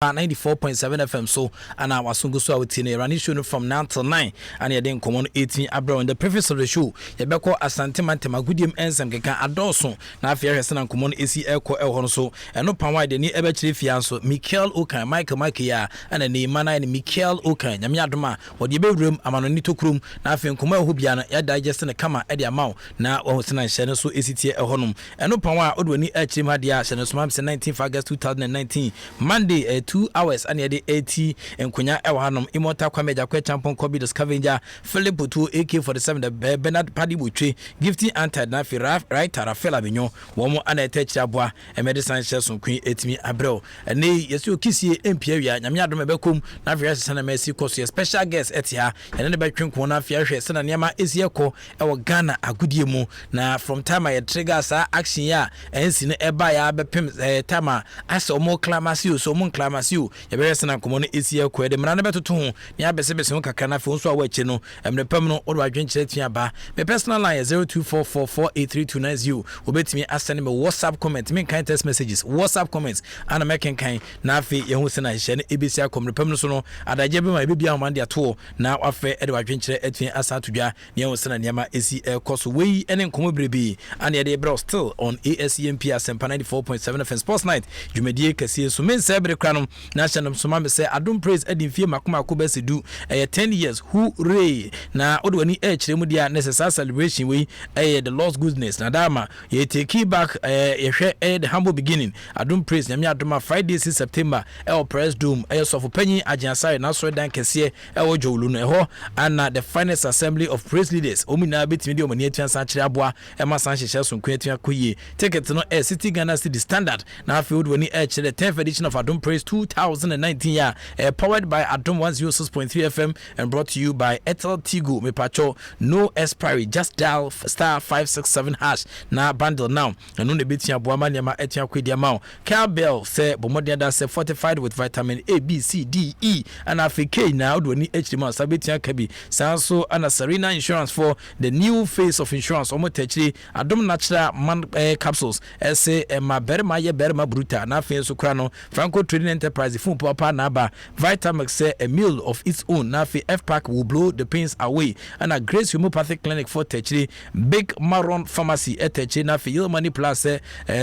94.7 FM so and our sungu so with a running show from 9 till 9 and you didn't come on 18 abroad in the preface of the show you beko asante mantema goodium ensem keka adoso na afia hwese na come on AC Eko Elhon so eno panwa de ni ebe chire fianso Michael Okan Michael ya and ne mana ni Michael Okan nyame adoma wo de bewuram amanoni tokrum na afia nkoma eho bia na ya digest na kama e de amaw na wo se na hye ne so ACT Elhonum eno panwa odwani achim hade a hye ne so 19 August 2019 Monday 2 hours and yede 80 enkunya ewa hanom Immortal Kwameja Kwe Champion Kobe the Scavenger Philip 2 AK47 the Bernard Paddy Butwe Gifty Anti na fi right Rafael Abinyo womo ana etechi aboa medicine shares Queen etimi abrel ene yesu kisie empia wia nyame adom ebekom na fi hwese na mercy course special guest etia ene ne betwenko na fi hwese na niam esi ekọ ewo Ghana agudie mu na from time I trigger sa action ya ensi ne eba ya bepem time ase omo clamasi so omo clamasi you yebere na komo no esie ko de mra na betoto ho ne abesebese ho kakra na fo so awache no emrepam no odo adwenkyere tia ba me personal line 0244483290 obetimi asend me WhatsApp comment me kind text messages WhatsApp comments ana making kind na afi ye hu se na hye ne ebesi akomrepam no so no adaje be ma ebia ho mande ato na afa edo adwenkyere atwen asatodwa ne hu se na niam esi ekoso wei ene nkomo brebi ana de bro still on ASEMP Asempa 94.7 FM Sports Night jumedie kase so men sebre kranom national soma me say Adom Praise edinfie makoma ko besedu 10 years who ray na odwani kire mu dia necessary celebration we the Lord's goodness na dama ye take back ye hwe the humble beginning Adom Praise nyame adoma Friday 6 September press dome so for panyi agiansare na so dan kese jowlu no ho and the finest assembly of praise leaders omina betimi de omani atuan san kire aboa ma san hyehyɛ so nkwan koye ticket no City Ghana City Standard na afi odwani kire the 10th edition of Adom Praise 2019 year powered by Adom 106.3 FM and brought to you by Etel Tigo me pacho no expiry just dial *567# na bundle now and no betia boama niama etia kwedi amount cowbell say bomodiada say fortified with vitamin A B C D E and Africa now odwani hdima sabetia kabi sanso ana Serena Insurance for the new face of insurance omotechiri Adom natural man capsules say ma berma ye berma bruta na fe so kra no Franco Trading Enterprise phone papa naba Vitamix say a meal of its own na fi F-Pack will blow the pains away and a Grace Homeopathic Clinic for Techri Big Maron Pharmacy Techri na fi Yield Money Plus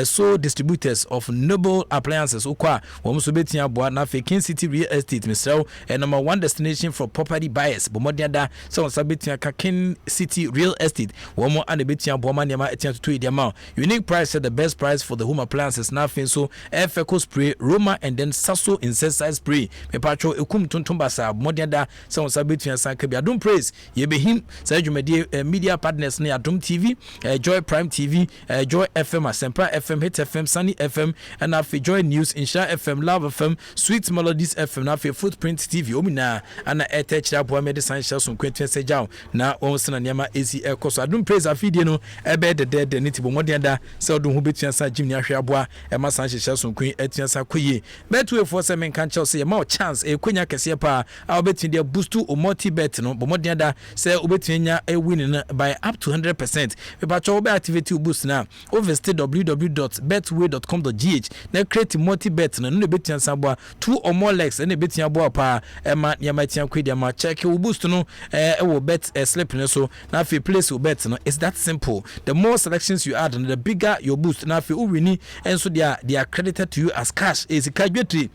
so distributors of Noble Appliances ukwa womso betia boa na fi King City Real Estate misrel number 1 destination for property buyers bomodiada so sabetia ka King City Real Estate womo and betia boa maniama etia to the amount unique price at the best price for the home appliances na fi so F-Eco spray Roma and then Sasso insecticide spray me patcho ekum tonton basa modiada se on sabetua sanka bi Adom Praise ye be him say dwumade media partners ne Adom TV Joy Prime TV Joy FM Asempa FM Hit FM Sunny FM and afi Joy News Insha FM Love FM Sweet Melodies FM na afi Footprint TV omina ana etechira boa medicine shares on kwetwen sejaw na won sena niama ezi ekoso Adom Praise afidie no ebe de nitibo modiada se odun ho betua sa jim ni ahwe aboa e ma san shares on kwen etua sa koye betwe for se men kan chelse ye ma chance kwenya kese pa a obetin de boost o multi bet no bomodin da say obetin nya win by up to 100%. We ba cho be activity boost na visit www.betway.com.gh na create multi bet no no betin sabo 2 or more legs na betin abo pa e ma nya ma tian kwedi ma check o boost no wo bet slip no so na fi place o bet no it's that simple. The more selections you add the bigger your boost na fi o wini and so they are credited to you as cash is kagwetri.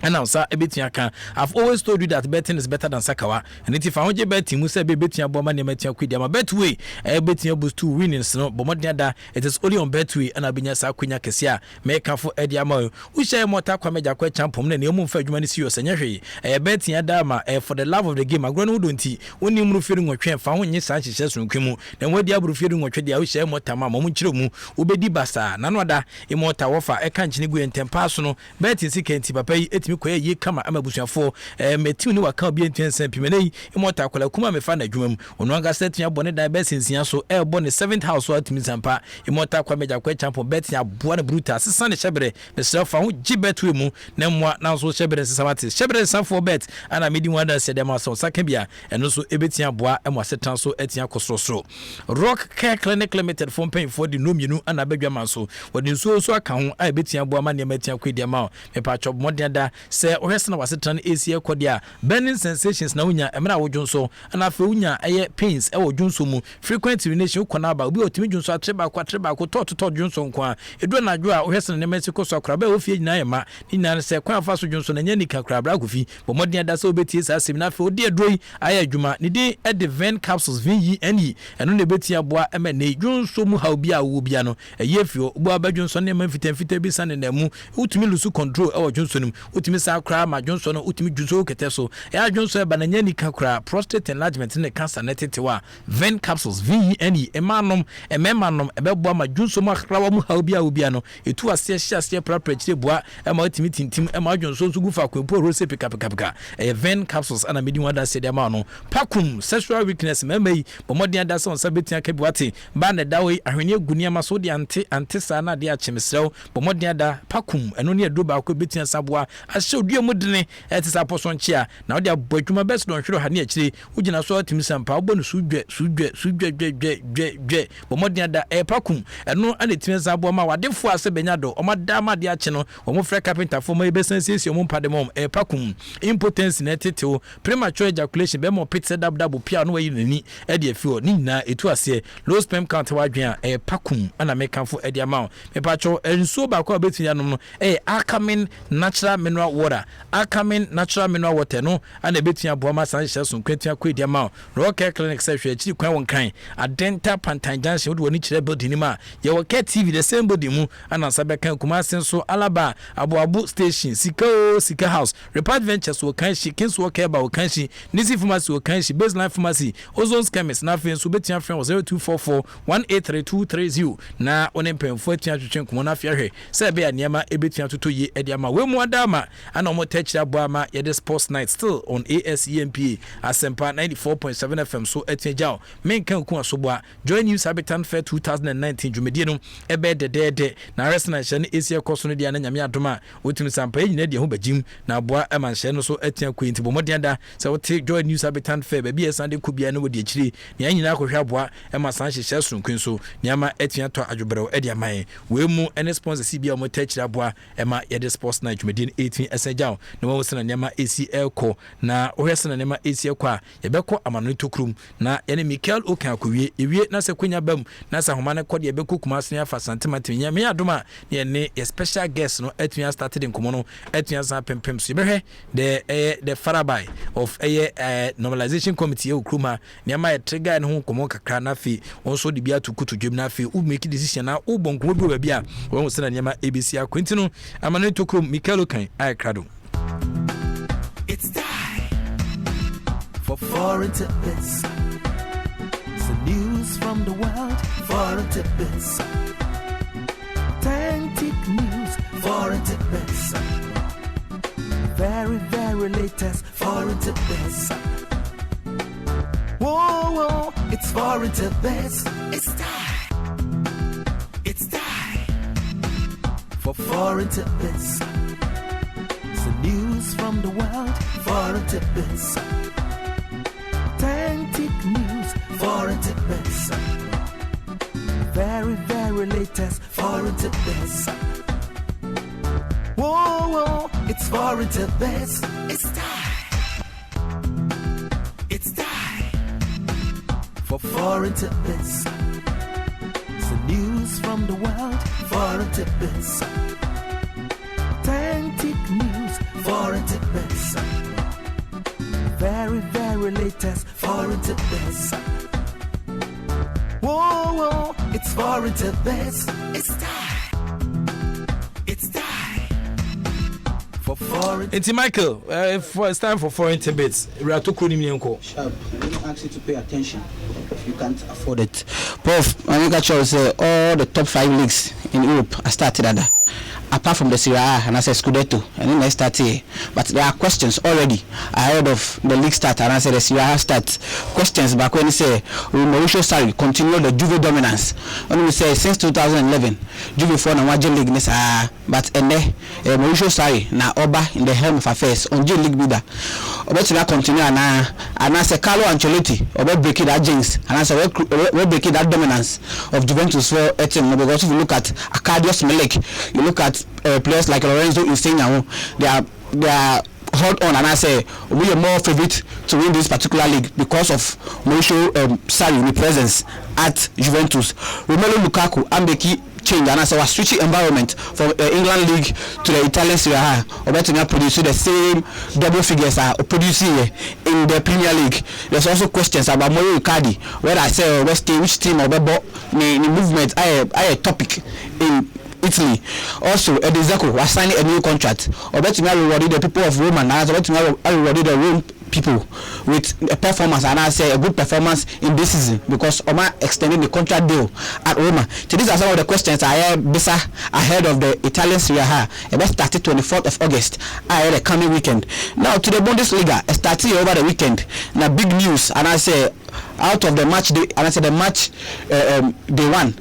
And now, sir, I've always told you that betting is better than Sakawa. And if I want you betting, we say betting about money, betting quid, my betway, betting boost 2 winnings, no, but more than that, it is only on betway and I've been a Sakunya Kessia, make up for Eddie Amo. We share more Takwameja Kwe Champion and Yomu Fedman serious and a betting Adama for the love of the game. I grown wouldn't when you move feeling what train found your Sanchez from Kimu, then what the other feeling what they will share more Tama Momuchimu, Ubedi Basa, Nanwada, Immortal Wafa, a can't go and 10 personal betting seeking Tipape, kwe ye kama amabusuafo metiu ni waka obi entwense pimene imota akola kuma me fa na dwumam ono anga setia bone da besensia so bone 7th house wa timi sampa imota kwa meja kwa champion betia boa na bruta sesa ne hyebere me sefa ho gibetu mu na mwa na so hyebere sesa mate hyebere sanfo bet ana medi wada se dem aso saka bia eno so ebetia boa emwa setan so etia kosorosoro Rock Care Clinic Limited for paying for the nomienu ana badwa manso wodi so aka ho a ebetia boa ma ne metia kwedi ma me pa chop modern da se ohwese na wasetra na AC ekodia burning sensations na unya emra wodwonso na afa unya eye pains e wodwonso mu frequent urination ukona aba obi otimi dwonso atreba ko to dwonso nko edu na adwo a ohwese na nemesi koso akraba ofie nyina yema ni nyina se kwan afa so dwonso na nya nika krabra kofi bo modin ada se obetie sa asem na afa odi adroi aya adwuma ni di Edivine capsules VENE eno na betia boa ema na dwonso mu ha obi a wo bia no eye fio obo abadwonso na ema fitamfita bi sane na mu utimi lusu control e wodwonso nim utimi sa akra ma dwonso no utimi dwonso kete so ya dwonso e ba na nya nika kra prostate enlargement ne cancer na tetewa VENE capsules VENE emanom ebeboa ma dwonso mu akra mu ha obi a wo bia no etu ase hye prapra chire boa ema utimi tintim ema dwonso nso gufa kwempo rose pika VENE capsules ana medi wada se de ma no pakum sexual weakness memei bomodin ada so nsa betia kabiwate ba na dawe ahwene aguni ama so de ante sa na de achemsrew bomodin ada pakum eno ne adoba ko betia saboa ahye odua mudene etisa poso nchia na ode abadwuma best don hwero ha ne akire ugina so atimisampa obo no sudwe bomodin ada pakum eno ane timisa saboa ma wadefo ase benyado omada ma de ache no omofre carpenter fo ma ebesansiesi omompade mom pakum impotence na teteo premature ejaculation be mo pit double pia no wayi nani e de afio ni na etu ase low sperm count wadwen a pakum ana mekanfo e de amount me pacho enso ba ko betunya no no Akamin natural mineral water no ana betunya boa ma san hye so kwantua ko e de amount rocker clinic se hwe chi kwan won kan adenta pantan junction wo ni kire building ni ma ye wo ke TV the same body mu ana sabe kan kuma senso alaba abu station sika house repart ventures wo kan shi kins wo ke ba wo kan shi nisi pharmacy wo kan shi baseline pharmacy ozone chemist na fe so betia friend 0244183230 na onempenfo atia twetwen komo na fe hwe se be aniama ebetia toto ye ediama we mu adama ana omo techira bo ama ye the sports night still on ASEMPA Asempa 94.7 FM so atia jaw men kan ku asoboa join news habitant fair 2019 jumedie no ebe de na resna hye ne Asia koso no dia na nyame adoma otimi sampa nyina dia ho bajim na aboa emanhye no so atia kwenti bomodian da se wote join news habitant fair be Sunday kubia no wodi akire ne nyina akohwa aboa ema san hyehyɛ sonkun so niama atia to adwobrew edi amaye we mu ene sponsor CBA mo techira aboa ema ye the sports night jumedie 18 esejaw na wo sena niama ACL ko na ohwesena niama ACL ko a ye beko amano tokrum na ye ne Michael Okan akowie ewie na se kwanya bam na sa homa ne kode ye beko kuma so afa santimeter nya me adoma ne ne special guest no atua started in komono atua san pempem so be the farabai of normalization committee e okruma niama ye trigger ne ho komo kakra na fi onso de bia tukutu dwem na fi u make decision na u bonko bi bia won se na niama ABC akwenti no amano tokrum Michael Okan ai krado. It's time for foreign tidbits. The news from the world, foreign tidbits. Authentic news, foreign tidbits. Very, very latest, foreign tidbits. Whoa, it's foreign tidbits. It's time for foreign tidbits. The news from the world, foreign tidbits. Authentic news, foreign tidbits. Very, very latest, foreign tidbits. Whoa, it's foreign tidbits. It's time for foreign tidbits. The news from the world, foreign tidbits. Authentic news, foreign tidbits. Very, very latest, foreign tidbits. Whoa, it's foreign tidbits. It's time for foreign. It's Michael. It's time for foreign tidbits. We are talking about Sharp. Let me ask you to pay attention if you can't afford it. Prof, I think I say all the top 5 leagues in Europe are started at that. Apart from the Serie A and I say Scudetto, and then I start here. But there are questions already ahead of the league start, and I say the Serie A start. Questions back when you say Mauricio Sarri continue the Juve dominance. When we say since 2011, Juve for the Waje League ness but Mauricio Sarri na Oba in the helm of affairs on J League leader. About to continue and I say Carlo Ancelotti about breaking that jinx, and I say we breaking that dominance of Juventus for Etienne. Because if you look at Arkadiusz Milik, you look at players like Lorenzo Insigne, they are they are hold on, and I say we are more favorite to win this particular league because of Mauricio Sarri presence at Juventus. Romelu Lukaku and Beki change, and as I was switching environment from England league to the Italian Serie A, or better not produce the same double figures are producing in the Premier League. There's also questions about Mario Icardi, where I say which team or the movement I topic in Italy. Also, Edin Dzeko was signing a new contract. Or better me rewarded the people of Rome, and I rewarded the Rome people with a performance, and I say a good performance in this season because Oma extending the contract deal at Roma. So these are some of the questions I have ahead of the Italian Serie A. It will start 24th of August. I had a coming weekend. Now to the Bundesliga, starting over the weekend. Now big news, and I say out of the match day, and I say the match day one.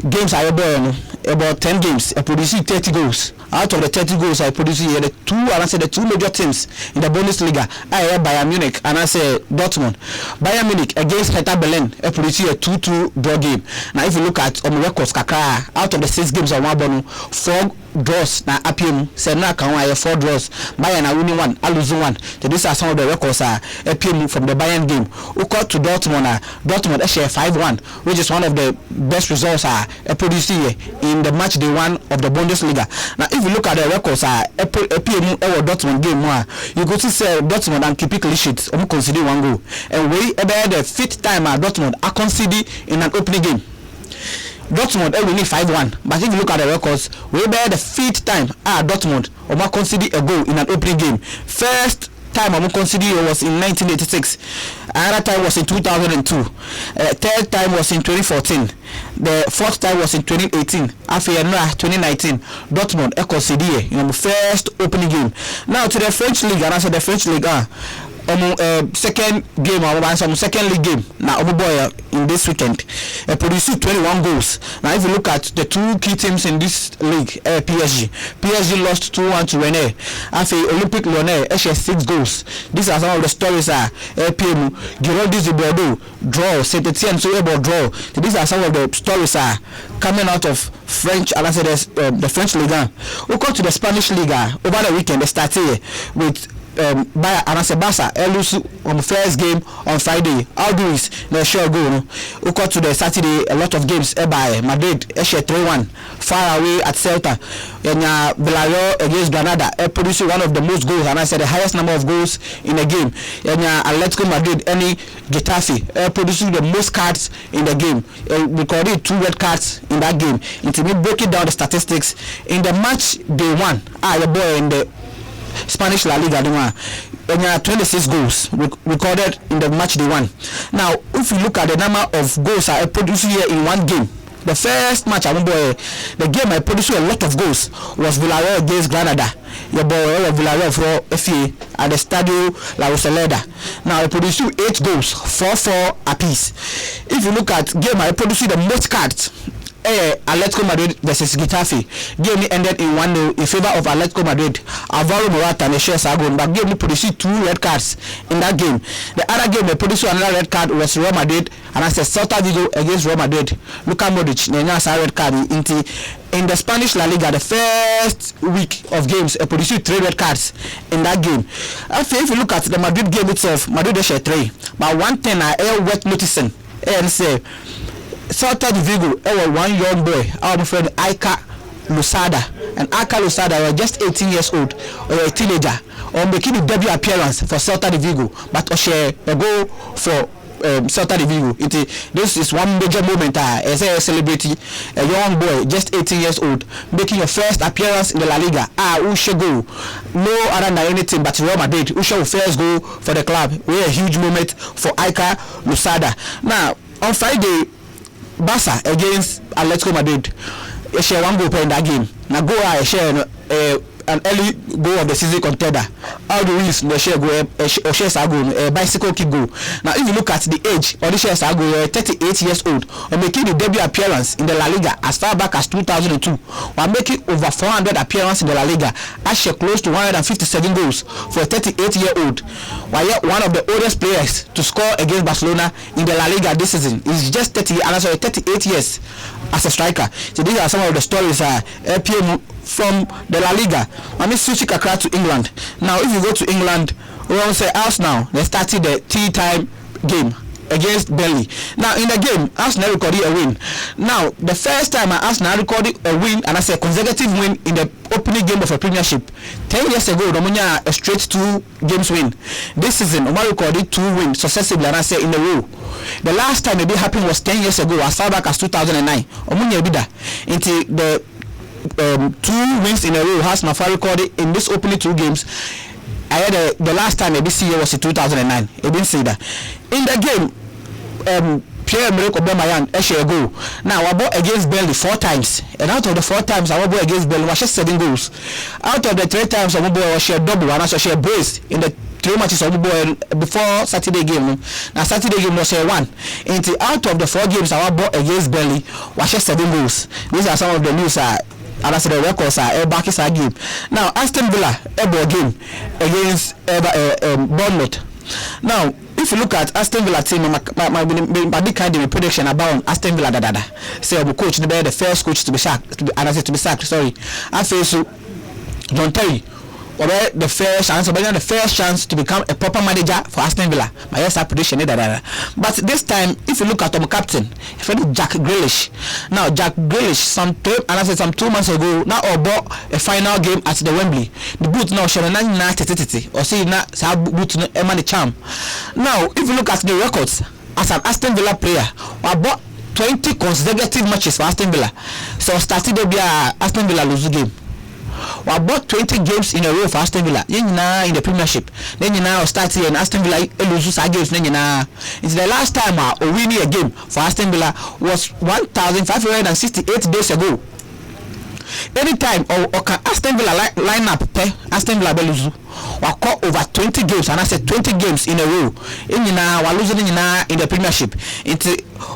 Games are about 10 games. I produce 30 goals. Out of the 30 goals I produce here, the two major teams in the Bundesliga. I have Bayern Munich and I say Dortmund. Bayern Munich against Hertha Berlin. I produce a 2-2 draw game. Now if you look at records, Kakra, out of the 6 games on one 4 draws na APM. Say now can I 4 draws. Bayern are winning 1, are losing 1. So these are some of the records APM from the Bayern game. We got to Dortmund. Dortmund share 5-1, which is one of the best results produced here in the match day 1 of the Bundesliga. Now if you look at the records APM Dortmund game you go to say Dortmund and keep clean sheets consider 1 goal, and we about the 5th time Dortmund are conceded in an opening game. Dortmund winning 5-1, but if you look at the records, we about the 5th time Dortmund conceded a goal in an opening game. First time I'm considering was in 1986. Another time was in 2002. Third time was in 2014. The 4th time was in 2018. After 2019, Dortmund considered in the first opening game. Now to the French league, and I said the French league second game or some second league game now boy in this weekend produced 21 goals. Now if you look at the 2 key teams in this league, PSG lost 2-1 to Rennes. After Olympic Lyonnais has 6 goals. These are some of the stories PM Girondins de Bordeaux draw, Saint-Etienne so able draw. So these are some of the stories coming out of French, and I said the French Ligue. We go to the Spanish Liga over the weekend. They started with Barca lose on the first game on Friday. Alduis no sure goal. We got to the Saturday, a lot of games by Madrid 3-1 far away at Celta. Villarreal against Granada produced one of the most goals, and I said the highest number of goals in a game. Atletico Madrid Getafe producing the most cards in the game. Recorded 2 red cards in that game. Until we break it down the statistics in the match day 1. The boy in the Spanish La Liga 26 goals recorded in the match day 1. Now if you look at the number of goals I produced here in one game, the first match the game I produced a lot of goals was Villarreal against Granada. Your boy Villarreal for FA at the Stadio La Rosaleda. Now I produced 8 goals, 4-4 apiece. If you look at game I produced the most cards, Atletico Madrid versus Getafe. Game ended in 1-0 in favor of Atletico Madrid. Alvaro Morata and Shea Sagon, but game produced 2 red cards in that game. The other game they produced another red card was Real Madrid, and I said Celta Vigo against Real Madrid. Luka Modric a red card in the Spanish La Liga. The first week of games produced 3 red cards in that game. If you look at the Madrid game itself, Madrid share 3, but one thing I worth noticing and say Celta de Vigo, one young boy, our friend Aika Lusada, and Aika Lusada was just 18 years old, or a teenager, or making a debut appearance for Celta de Vigo, but share a goal for Celta de Vigo. This is one major moment as a celebrity, a young boy, just 18 years old, making your first appearance in the La Liga. Who should go? No other than anything but Real Madrid. Who should first go for the club? We a huge moment for Aika Lusada. Now on Friday, Barca against Atletico Madrid, they share 1 goal in that game. Now go share an early goal of the season contender. All the wins they share go a bicycle kick goal. Now if you look at the age of the shares go 38 years old, or making the debut appearance in the La Liga as far back as 2002, while making over 400 appearances in the La Liga, actually close to 157 goals for a 38-year-old. While one of the oldest players to score against Barcelona in the La Liga this season is just 38 years as a striker. So these are some of the stories PM from the La Liga, I mean switch kakra to England. Now if you go to England, we will say Arsenal, they started the tea time game against Burnley. Now in the game, Arsenal recorded a win. Now the first time Arsenal recorded a win, and I say consecutive win in the opening game of a Premiership, 10 years ago, Romania a straight 2 games win. This season, Omar recorded 2 wins successively, and I say in a row. The last time it did happen was 10 years ago, as far back as 2009. Omunya Bida into the 2 wins in a row has Nafa recorded in this opening 2 games. I had the last time ABC was in 2009. It didn't say that. In the game, Pierre-Emerick Aubameyang a goal. Now I bought against Burnley 4 times, and out of the 4 times I bought against Burnley, was 7 goals. Out of the 3 times I bought was share double, and I share brace in the 3 matches of before Saturday game. Now Saturday game was share 1. And out of the 4 games I bought against Burnley, was share 7 goals. These are some of the news. And as the records are back is a game. Now Aston Villa a ball game against Bournemouth. Now if you look at Aston Villa team, my big kind of prediction about Aston Villa say coach the first coach to be sacked, to be sacked. Sorry, I feel so. John Terry. The first chance to become a proper manager for Aston Villa. My yes prediction is that. But this time, if you look at the captain, if you look Jack Grealish. Now Jack Grealish some 2 months ago now bought a final game at the Wembley. The boot now shall not or see now boot no money charm. Now if you look at the records as an Aston Villa player, I bought 20 consecutive matches for Aston Villa. So started to be a Aston Villa lose game. We bought 20 games in a row for Aston Villa. In the Premiership. Then you now start here and Aston Villa loses games. Then it's the last time we win a game for Aston Villa was 1,568 days ago. Anytime or can Aston Villa line up Aston Villa lose. We call over 20 games, and I said 20 games in a row. We losing in the Premiership.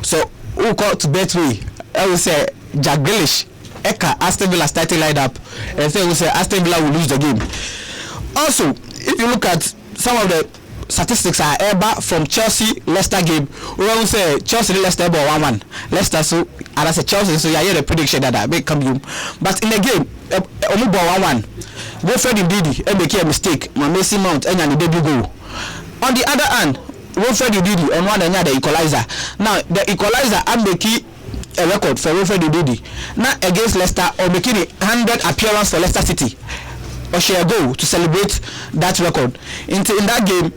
So we call to Betway. I will say Jack Grealish. Aston Villa starting lined up, and so we say Aston Villa will lose the game. Also, if you look at some of the statistics are ever from Chelsea Leicester game, we will say Chelsea Leicester ball 1-1. Leicester so and I say Chelsea so you hear the prediction that may come you. But in the game, only ball 1-1. Wilfred Ndidi make a mistake. Mason Mount and the debut goal. On the other hand, Wilfred Ndidi on one another equalizer. Now the equalizer and making a record for Wilfred Ndidi now against Leicester or making 100 appearance for Leicester City or share a goal to celebrate that record. In that game,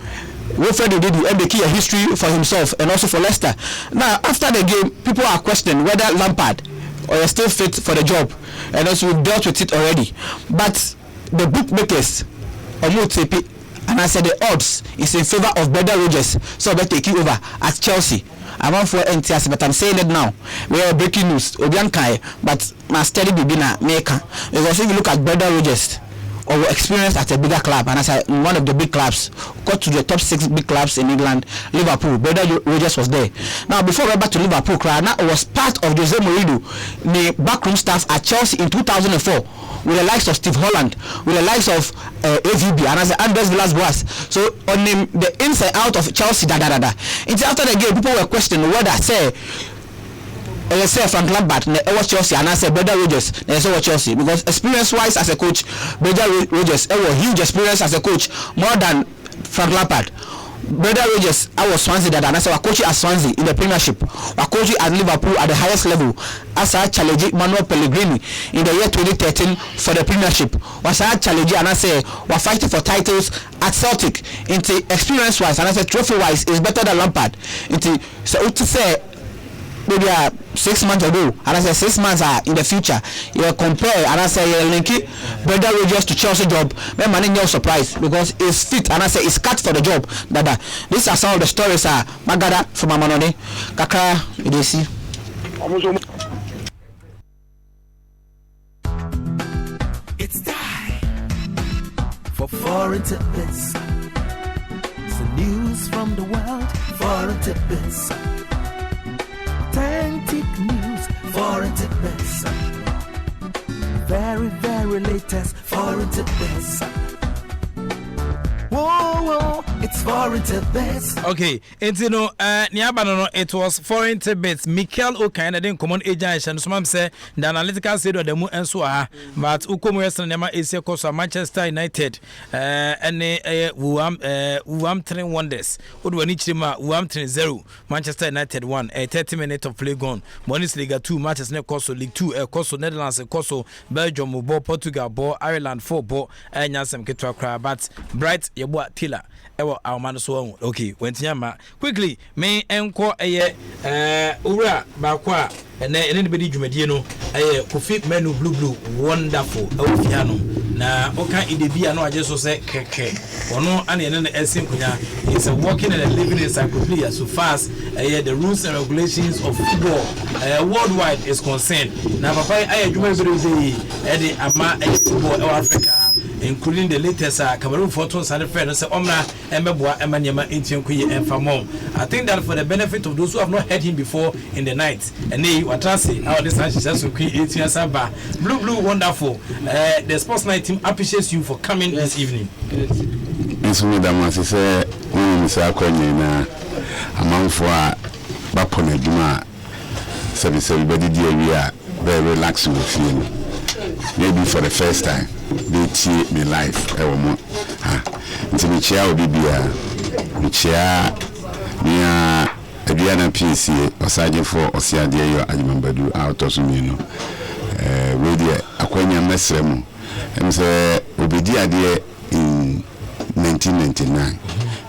Wilfred Ndidi making a history for himself and also for Leicester. Now after the game, people are questioning whether Lampard or still fit for the job, and also we've dealt with it already. But the bookmakers and I said the odds is in favor of Brendan Rodgers, so they're taking over at Chelsea. I want for NTS, but I'm saying it now. We are breaking news. Obiankai, but my steady beginner maker. Because if you look at Brendan Rodgers or experience at a bigger club, and as one of the big clubs, got to the top 6 big clubs in England, Liverpool. Brendan Rodgers was there. Now before we went back to Liverpool, now it was part of Jose Mourinho, the backroom staff at Chelsea in 2004. With the likes of Steve Holland, with the likes of AVB, and as Andres Villas-Boas. So on the inside out of Chelsea, Until after the game, people were questioning whether say Frank Lampard, was Chelsea, and I said Brendan Rodgers, was Chelsea, because experience-wise as a coach, Brendan Rodgers, huge experience as a coach, more than Frank Lampard. Brendan Rodgers, I was Swansea and I said we're coaching at Swansea in the Premiership. We're coaching at Liverpool at the highest level. As I challenged Manuel Pellegrini in the year 2013 for the Premiership. Was I challenged and I said we're fighting for titles at Celtic. Into experience-wise and I said trophy-wise is better than Lampard. Into so to say maybe 6 months ago, and I said 6 months in the future, you compare, and I say you link it, Brendan Rodgers to Chelsea job, man, no surprise because it's fit, and I say it's cut for the job. These are some of the stories. Magada from Amanone, Kaka, you see. It's time for Foreign Tidbits. Some news from the world, Foreign Tidbits. Authentic news, Foreign Tidbits. Very, very latest Foreign Tidbits. Whoa, whoa, It's foreign tidbits. Okay, and you know, it was foreign tidbits. Mikel Okan, I didn't common agent, and some say the analytical said the moon and so but Ukomo Western Nema is a course of Manchester United, and Wuam train wonders. Udwanichima, Wuam train 0, Manchester United 1, a 30 minutes of play gone. Bundesliga 2 matches, ne Koso League 2, a Koso Netherlands, a Koso Belgium, ball Portugal, ball Ireland 4 ball, and Yansam Ketwa, but Bright Yabua Tiller. Our man so okay. When Tiama quickly, may enquire Ura Bakwa and then anybody Jumediano, a Kofi menu blue wonderful piano. Now, okay, it be no, I just say keke or no, and then Asempa is a walking and a living encyclopedia so fast. The rules and regulations of football worldwide is concerned. Now, Papa, I do my very Eddie Ama football Africa. Including the latest Cameroon photos and the friends of Omna and Mabua Emanyama Intian and Famon. I think that for the benefit of those who have not heard him before in the night, and they were trusting how this is just to create 18 years Samba. Blue, wonderful. The sports night team appreciates you for coming this evening. It's me that must say, Mr. Akony, a man for Bapone Juma. Everybody, we are very relaxing with you. Maybe for the first time, they see me life. Into me chair will be me chair near a Diana PC or Sergeant for Osiadia, I remember do out of Sumino. Radio Aquania Mesremo, and say, Obedia in 1999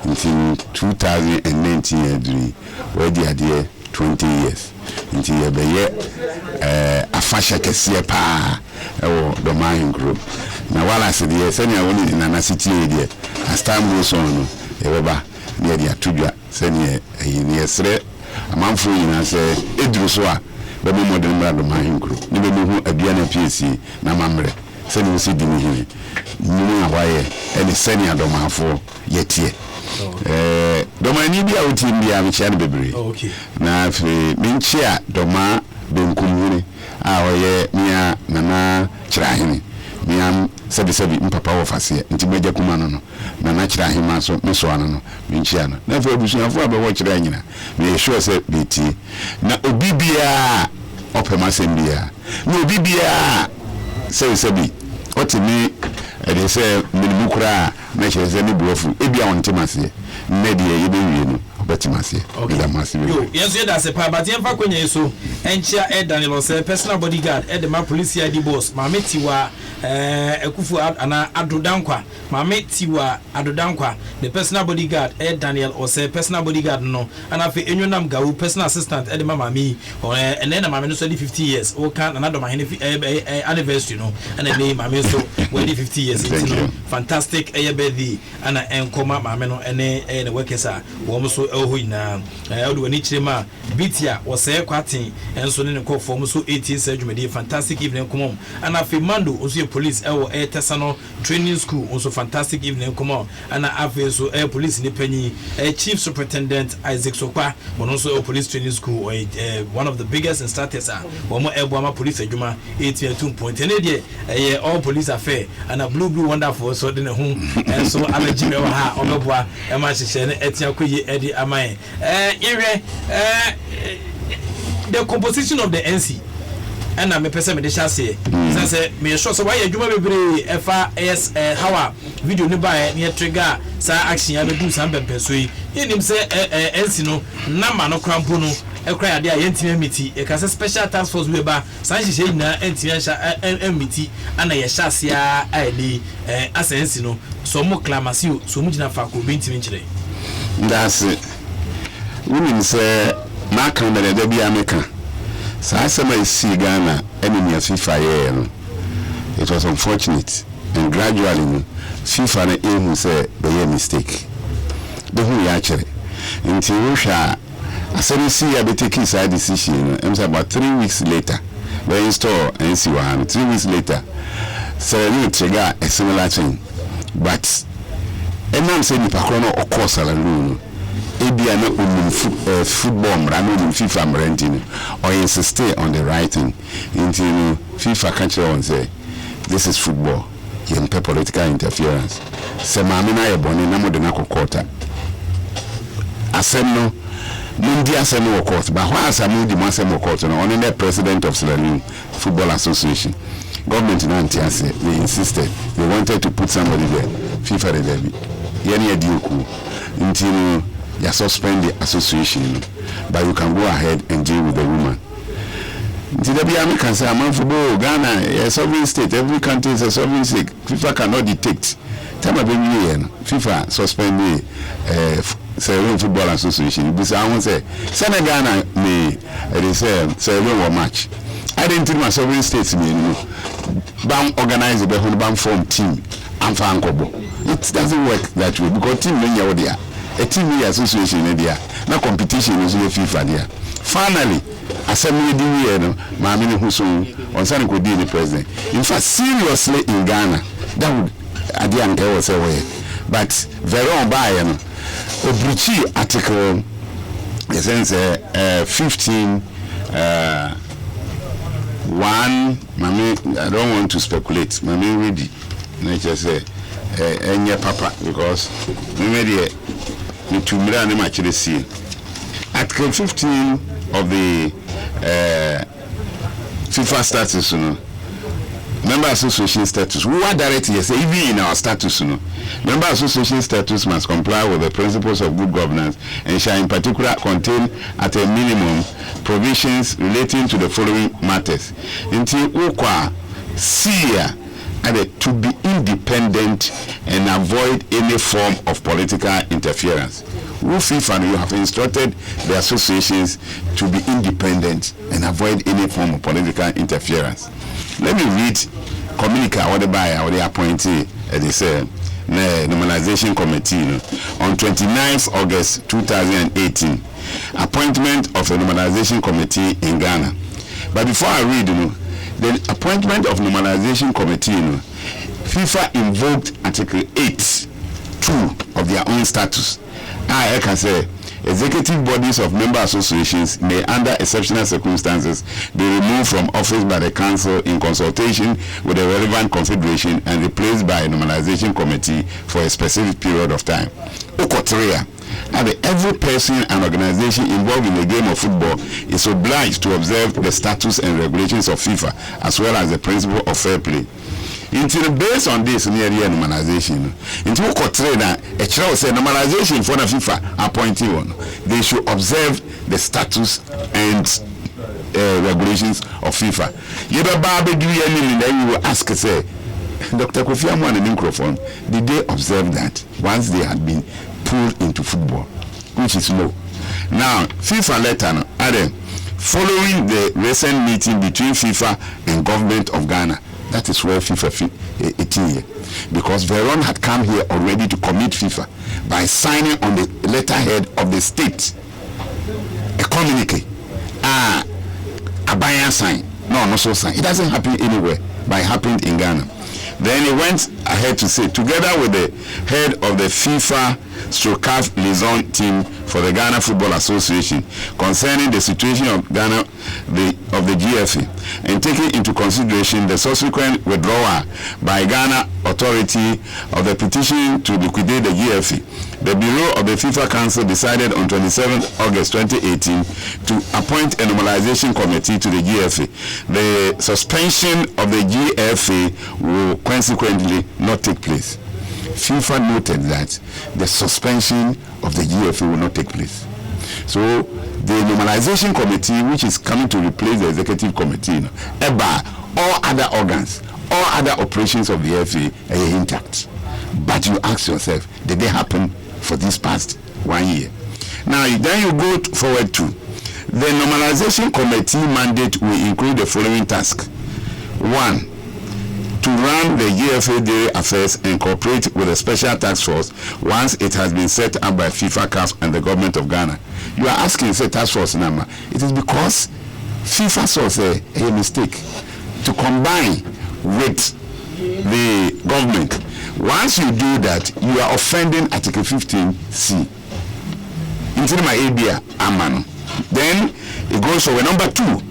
until 2019, where the idea 20 years. Until you be a fashion kesia pa the mine group. Now while I said yes, any only in an city area, as time goes on, Eva near the Atuja, send ye near Sre, a month for you and say, Edruswa, the modern brand of mine group. Never know a Diana PC, Namamre, send you see Dimi, Nuna, any senior doma for yet ye. Doma nibi ya utimbia michani bebri. Okay. Na fi minchia doma benkumuni awoye miya nana chirahini miya sebi mpapa wafasiye nti meja kumano no nana chirahini maso miswana no minchia no na fi obusu yafu abewa chirahini miya sure se biti na obibia opema sembia na obibia sebi otimi they say minimukura na cheze ni buofu ebia wontimase nnedi ye bewie no obetimase da massive yes you that's a part but yemfa kwenye so enchia Daniel say personal bodyguard the ma police ID boss mametiwa ekufu ana adodankwa mametiwa adodankwa the personal bodyguard Daniel say personal bodyguard no and afi enwonam gawu personal assistant the mama me and then mama no so 50 years o kan another my anniversary no and then mama so 50 years fantastic birthday and enkoma mama no ene the workers are wo so hoina odo ani chirema bitia wo say kwatin enso ne ko form so 18 surgery fantastic evening come and afi mando also police tesano training school also fantastic evening come on and afi so police ni panyi chief superintendent Isaac Sokwa but also police training school one of the biggest and starters wo mo eboama police adwuma 82.10 all police affair and a blue wonderful so de ne ho so allergy me ha oboboa e ma hyehyɛ ne etia koyi edi aman the composition of the NC and I'm a person me de chase say me sure so why adwuma bebre efa how video ne ba ne trigger sa action ya do some pempeso yi nim say NC no na ma no krampo no ekra ade a yentima miti e ka special task force we ba san hyehyɛ nyina entima sha miti ana ye chase ya ali asensi no so mo clamation so mo gina fa ko bentimi nkyere that's it women say na kan da bia meka sa asema isi Ghana enemy FIFA year it was unfortunate and gradually FIFA na aim say be mistake the who ya chere nti wo hwa asema si ya be take side decision I'm say about 3 weeks later they install NC1 3 weeks later so you trigger a similar thing but I'm saying nipa krono okosala rule ebia na football mrano ni FIFA mrentini or insist on the right thing into FIFA country on say this is football in political interference se maame na ye boni na mo de na kokota asem Mundi Asemo Court, but why Asamu the Masemo Court, only the president of Sierra Leone Football Association. Government in Antiase, they insisted, they wanted to put somebody there. FIFA the levy. Yeni Adioku until you suspend the association, but you can go ahead and deal with the woman. Until the Biami can say, I'm for Ghana, a sovereign state, every country is a sovereign state. FIFA cannot dictate. Time of FIFA suspend the Sierra Football Association. Because I won't say Ghana may they say Sierra match. I didn't think my sovereign states mean BAM organize the whole BAM form team and Fankobo. It doesn't work that way because team when you're there, a team association there, no competition is with FIFA there. Finally, assembly the Mamini Husun on Sunday could be the president. In fact, seriously in Ghana, that would I didn't care what's away. But very on by Obrichi article the sense 15 1 Mami, I don't want to speculate. Mami ready. I just say any papa because we made it to Miran actually see. Article 15 of the FIFA status, member association status. We are directly even in our status, member association status must comply with the principles of good governance and shall in particular contain at a minimum provisions relating to the following matters. Until Ukwa Sia added to be independent and avoid any form of political interference. FIFA, you have instructed the associations to be independent and avoid any form of political interference. Let me read communicate what the appointee they say normalization committee on 29th August 2018 appointment of a normalization committee in Ghana. But before I read the appointment of normalization committee FIFA invoked Article 8(2) of their own status. I can say executive bodies of member associations may, under exceptional circumstances, be removed from office by the council in consultation with the relevant confederation and replaced by a normalization committee for a specific period of time. Okotria, every person and organization involved in the game of football is obliged to observe the statutes and regulations of FIFA as well as the principle of fair play. Until based on this near normalization, until Kotrena, a child said normalization for the FIFA appointee one, they should observe the status and regulations of FIFA. You know, Barbie, do you then you will ask, say, Dr. Kofi Amwan and microphone, did they observe that once they had been pulled into football, which is low? Now, FIFA letter, following the recent meeting between FIFA and government of Ghana. That is where FIFA 18 here. Because Veron had come here already to commit FIFA by signing on the letterhead of the state a communique. A buyer sign. No so sign. It doesn't happen anywhere, but it happened in Ghana. Then he went ahead to say, together with the head of the FIFA/CAF liaison team for the Ghana Football Association concerning the situation of Ghana, of the GFA, and taking into consideration the subsequent withdrawal by Ghana authority of the petition to liquidate the GFA, the Bureau of the FIFA Council decided on 27th August 2018 to appoint a normalization committee to the GFA. The suspension of the GFA will consequently not take place. FIFA noted that the suspension of the GFA will not take place. So the normalization committee, which is coming to replace the executive committee, all other organs, all other operations of the FA are intact. But you ask yourself, did they happen for this past 1 year? Now, then you go forward to the normalization committee mandate will include the following tasks. 1. To run the GFA daily affairs and cooperate with a special task force once it has been set up by FIFA, CAF, and the government of Ghana. You are asking, say, task force number. It is because FIFA saw a mistake to combine with the government. Once you do that, you are offending Article 15C. Until my ABA, Amano. Then it goes for number 2.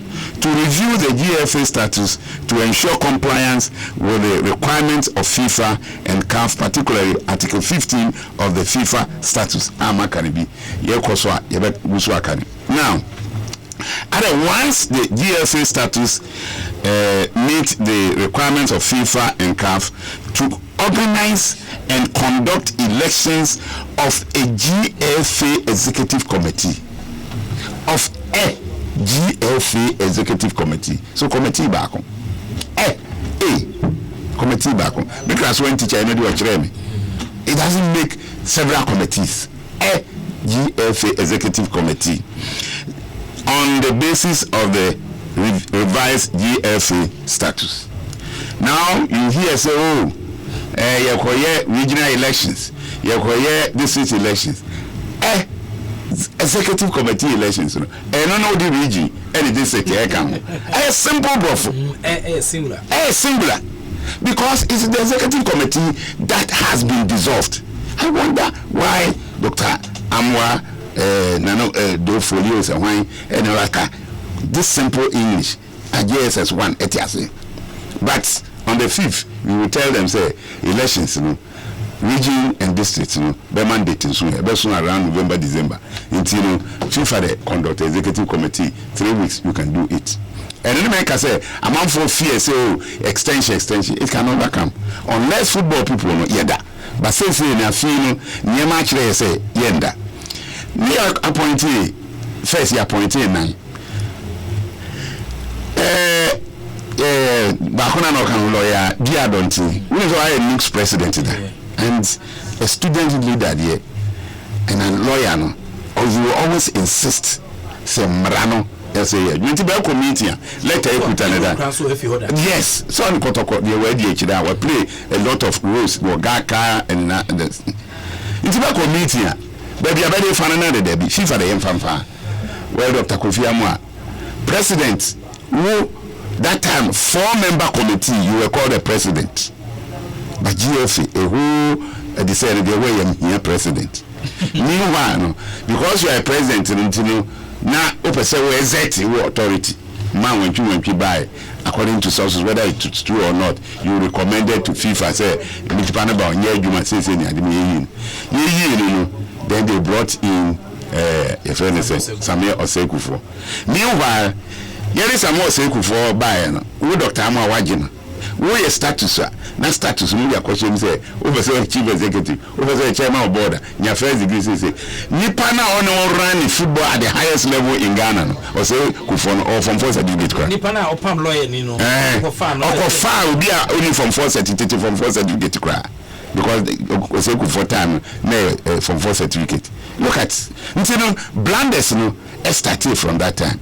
to review the GFA status to ensure compliance with the requirements of FIFA and CAF, particularly Article 15 of the FIFA status. Now, once the GFA status meet the requirements of FIFA and CAF to organize and conduct elections of a GFA executive committee. Of a GFA executive committee. So committee back on. Committee back on. Because when teacher I do a it doesn't make several committees. A GFA executive committee. On the basis of the revised GFA status. Now you hear say, oh, you regional elections, you district elections, executive committee elections, and no the region, and it is a simple bluff, singular, because it's the executive committee that has been dissolved. I wonder why Dr. Amwa do folios and why and like this simple English JSS 1 etiase. But on the 5th we will tell them say elections region and districts be mandating soon around November December until FIFA the conduct executive committee 3 weeks you can do it. And then make us say amount for fear say extension it can never come unless football people yeda. But since in a feel near match they say yenda. Me appointee first year appointee 9. Bakuna no kan lawyer dia donti. We know I mix president there. And a student leader there and a lawyer no. Or you will always insist say mrano say you need to be committee later you put another. Yes, so on protocol the way the we play a lot of roles go gaka and it's about committee. Baby abedi fanana de debi FIFA de yemfamfa. Well Dr. Kofi Amwa president who that time 4-member committee you were called the president. But GFA who decided the way you're president. Meanwhile, because you are a president now open say we executive authority. Man when you buy according to sources whether it's true or not, you recommended to FIFA say then they brought in Samuel Osekufo. Meanwhile, here is Samuel Osekufo by who Dr. Amwa Wajina. Who is status? Not status. We are question say over say chief executive, over say chairman of board. Your first degree say Nipana on run football at the highest level in Ghana. Or say Kufon or from first certificate. Nipana or Pam lawyer Nino. Far will be only from first certificate because Osekufo time from first certificate. Look at Blanders started from that time.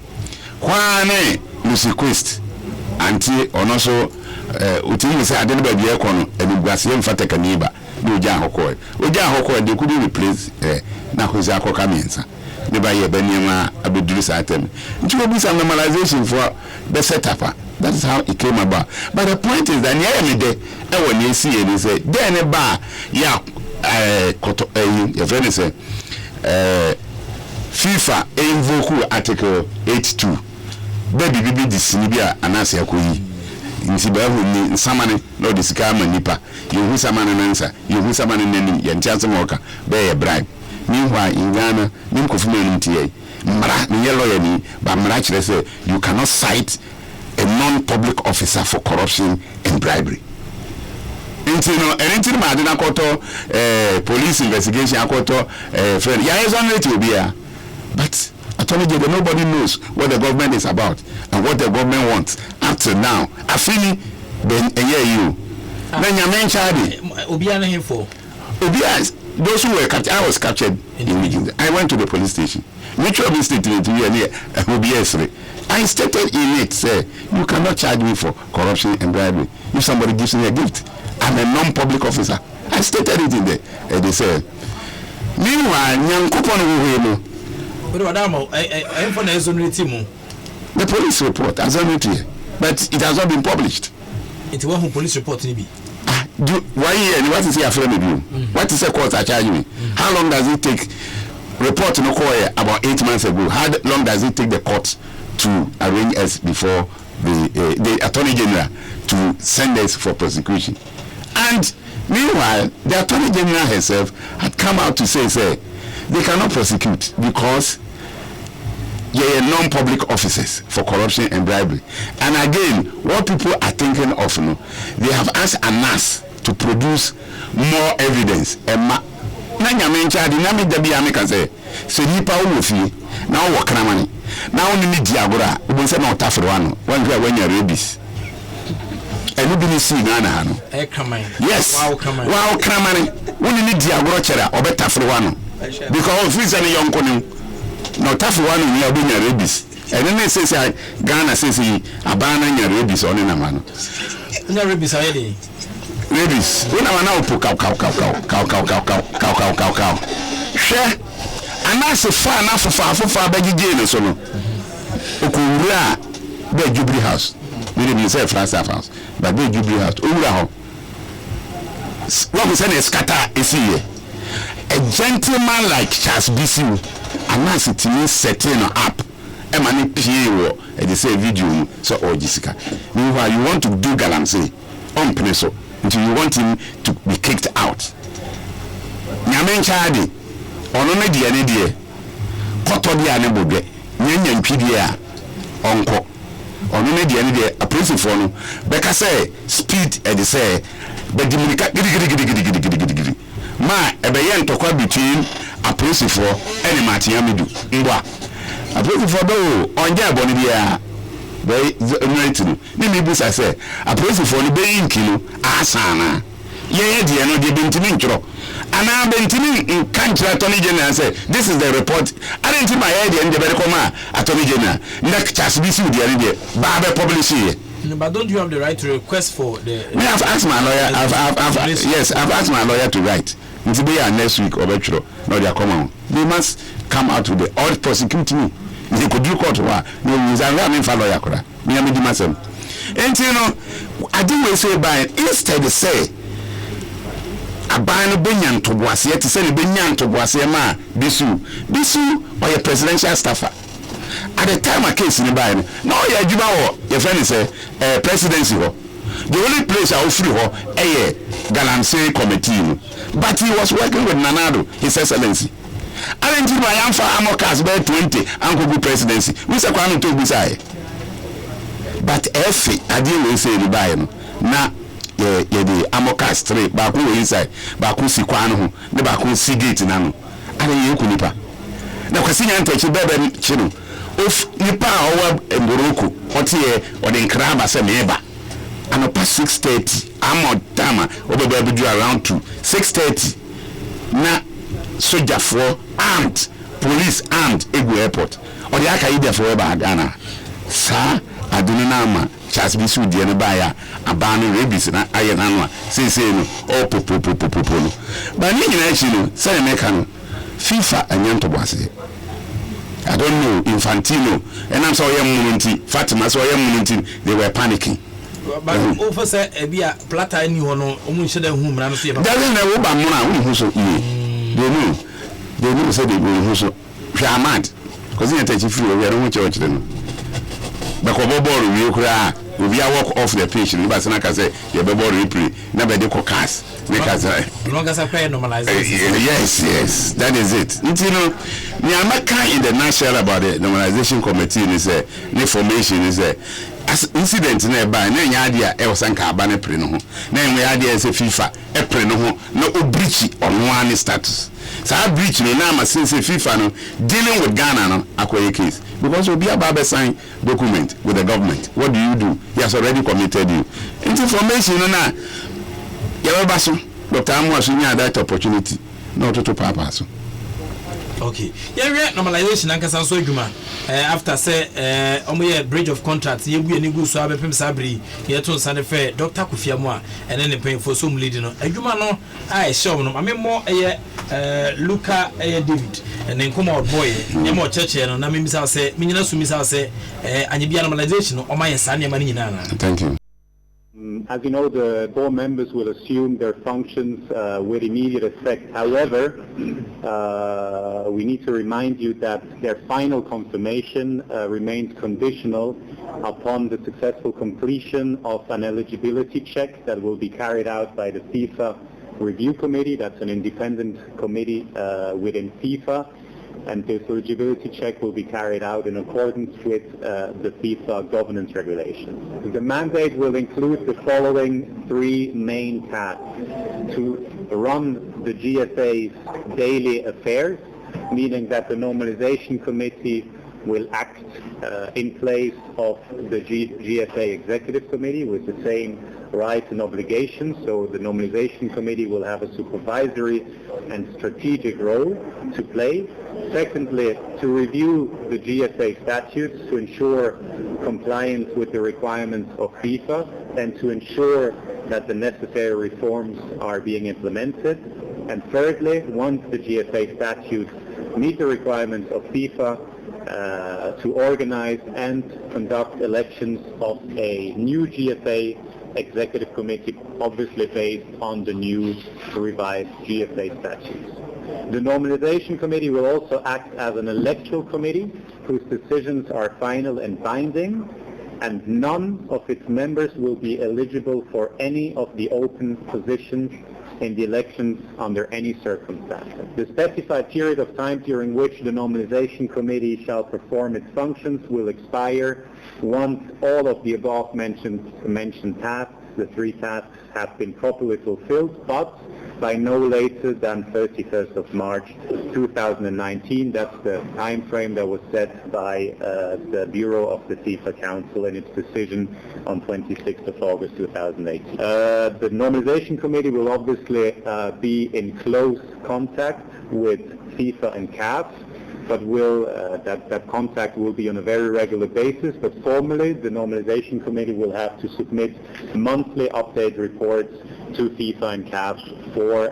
Kwane Lucy Quest anti also utini say adeni ba bia kono enugwase mfata kaniba ni oja hokoi they couldn't replace na hozi akoka miensa ne ba ye baniema abeduru satem nti obi some normalization for the setup. That is how it came about. But the point is that near me de e woni esi eni say then ba ya your friend say FIFA invoke Article 82 baby disinibia anase akoyi nti ba hu ni samane no disika manipa yehu samane nansa yehu samane nanim ye ntiase moka be ye bribe meanwhile in Ghana nim kofume ntie mara ni lawyer ni ba mara kire say you cannot cite a non-public officer for corruption and bribery. Anything ma adina koto police investigation akoto friend ya is on it will be here. But attorney general, nobody knows what the government is about and what the government wants up to now. Afini ben you then you mentioned Obia na info Obia those who were captured. I was captured in regions. I went to the police station. Mutual statement to be near OBS. I stated in it, say, you cannot charge me for corruption and bribery if somebody gives me a gift. I'm a non-public officer. I stated it in there. And they said, meanwhile, the police report has not here, but it has not been published. It's one police report, maybe. Why what is your friend with you? What is the court are charging me? How long does it take? Report no call about 8 months ago. How long does it take the court to arrange us before the Attorney General to send us for prosecution. And meanwhile, the Attorney General herself had come out to say they cannot prosecute because they are non-public officers for corruption and bribery. And again, what people are thinking of, they have asked ANAS to produce more evidence. Now and you been seeing Anna. Yes, wow, Kramani. We need Diagoro Chera or better for one. Because if it's any young canoe, no tough one, we are being a rabies. And then they say, Ghana says he abandoned your rabies on in a man. No rabies already. Rabies. We never know cow. Share. And that's a far enough for far baggy jail or so. Okura, the Jubilee House. We didn't say France House, but the Jubilee House. What we say is scatter is here. A gentleman like Charles Bisu, and that's it means setting up. A money PA and they say video so or Jessica. Meanwhile, you want to do galamsey on Peneso until you want him to be kicked out. Nyamen Chadi, on a media, Kotodia Nebobe, Nyan PDA, Onko. On the media, a principal, Becca say, speed, and they say, but the Ma, a bayan to quite between a principal and a Matiamidu. A principal, on their bonibia, very nothing. Maybe I say, a principal, the baying kilo, Asana. Yea, dear, no, the Bentimin. And I've been to me in country Attorney General and say, this is the report. I didn't see my idea in the Bericoma Attorney General. Next chance be sued the idea. Barber publish here. But don't you have the right to request for the I've asked my lawyer. I've asked my lawyer to write. It's be next week or virtual. No, they are coming. They must come out with the or prosecute me. They could do court war. No, I'm for lawyer. Me and myself. And you know, I didn't say by instead say Abano Benyan to Boisier to send Benyan to Boisier ma Bisu or your presidential staffer. At the time a case in the Bible, no, your friend is a presidency. The only place I will free a Galamsey committee, but he was working with Nanado, His Excellency. I didn't think my Amfa Amokas by 20 Uncle presidency. We say Kwame to Bisai. But if I didn't say the Bible now. The Amokas 3 baku inside baku si kwano ho ne baku si gate nano ade ye kunipa na kwasi nya ntachi bebe chino of nipa owa emboroko otie ode nkra ba se meba anopa 6:30 amodama obebe abuju around 6:30 na soldier for armed police armed egu airport ode aka ide for ba Ghana sa adunu na ama Charles Bisu die ne baya abanu rebis na ayenanwa say no o popo no ba ni nyina chi no say meka no FIFA anyanto boase I don't know Infantino and I'm so yam Fatima so yam they were panicking but over say e bia plata ani ho no omu nche da hu mra no so yeba that na wo ba mo na wo hu so they know say they go hu so Jamad because you take free we are no church no Bakobo ball we kura we walk off the pitch ni ba sana ka say ye be ball replay na be de cast make us longer say normalization yes that is it you know ni amaka in the national about the normalization committee ni say the formation is as incident na ba na nya ade a e wosanka aba na pre no ho na enwe ade a say FIFA e pre no ho na obrichi ono ani status sa breach no na ma since FIFA no dealing with Ghana no akoye case because obi aba sign document with the government. What do you do? He has already committed you. Information no na yaba so Dr. Amuasu nya that opportunity no to papa so. Okay. Yeah, normalization and so adwuma. After say omoye bridge of contracts ye bu eni gu so abepem sabri ye to sane fair Dr. Kufiamu a ene ne pen for some lead no. Adwuma no a show no amemo Luka David and then come out boy ye mo church no na me say menyina so mi say anye bia normalization no o ma ye sane ma ni nyina na. Thank you. As you know, the board members will assume their functions with immediate effect. However, we need to remind you that their final confirmation remains conditional upon the successful completion of an eligibility check that will be carried out by the FIFA Review Committee. That's an independent committee within FIFA. And this eligibility check will be carried out in accordance with the FIFA governance regulations. The mandate will include the following three main tasks: to run the GFA's daily affairs, meaning that the normalization committee will act in place of the GFA executive committee with the same rights and obligations. So the normalization committee will have a supervisory and strategic role to play. Secondly, to review the GFA statutes to ensure compliance with the requirements of FIFA and to ensure that the necessary reforms are being implemented. And thirdly, once the GFA statutes meet the requirements of FIFA, to organize and conduct elections of a new GFA executive committee, obviously based on the new revised GFA statutes. The normalization committee will also act as an electoral committee whose decisions are final and binding, and none of its members will be eligible for any of the open positions in the elections under any circumstances. The specified period of time during which the normalization committee shall perform its functions will expire once all of the above mentioned tasks, the three tasks, have been properly fulfilled, but by no later than 31st of March 2019. That's the time frame that was set by the Bureau of the FIFA Council in its decision on 26th of August 2018. The Normalization Committee will obviously be in close contact with FIFA and CAF, but that contact will be on a very regular basis. But formally, the Normalization Committee will have to submit monthly update reports to FIFA and CAF for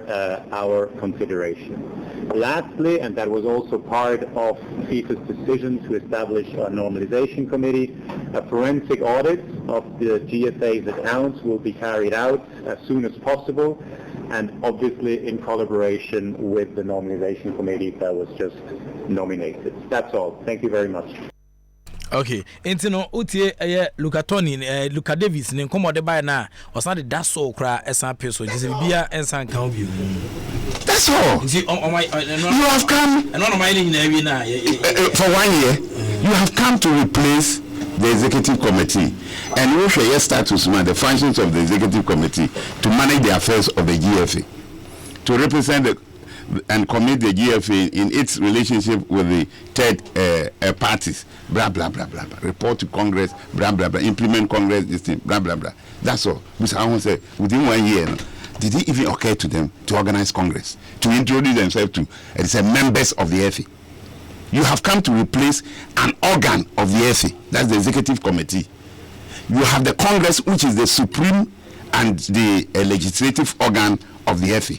our consideration. Lastly, and that was also part of FIFA's decision to establish a Normalization Committee, a forensic audit of the GFA's accounts will be carried out as soon as possible, and obviously in collaboration with the Normalization Committee that was just nominated. That's all. Thank you very much. Okay, entino utie Luka Tony Luka Davis ne nkomo de by na osana de daso kra esan peso jise bia ensan kan bi. That's all. You have come for 1 year. You have come to replace the executive committee, and we share status man the functions of the executive committee to manage the affairs of the GFA, to represent and commit the GFA in its relationship with the third parties, blah blah blah blah blah. Report to Congress, blah blah blah. Implement Congress this thing, blah blah blah. That's all. Mr. Ahon said within 1 year, did it even occur to them to organize Congress, to introduce themselves to members of the FA? You have come to replace an organ of the FA, that's the executive committee. You have the Congress, which is the supreme and the legislative organ of the FA.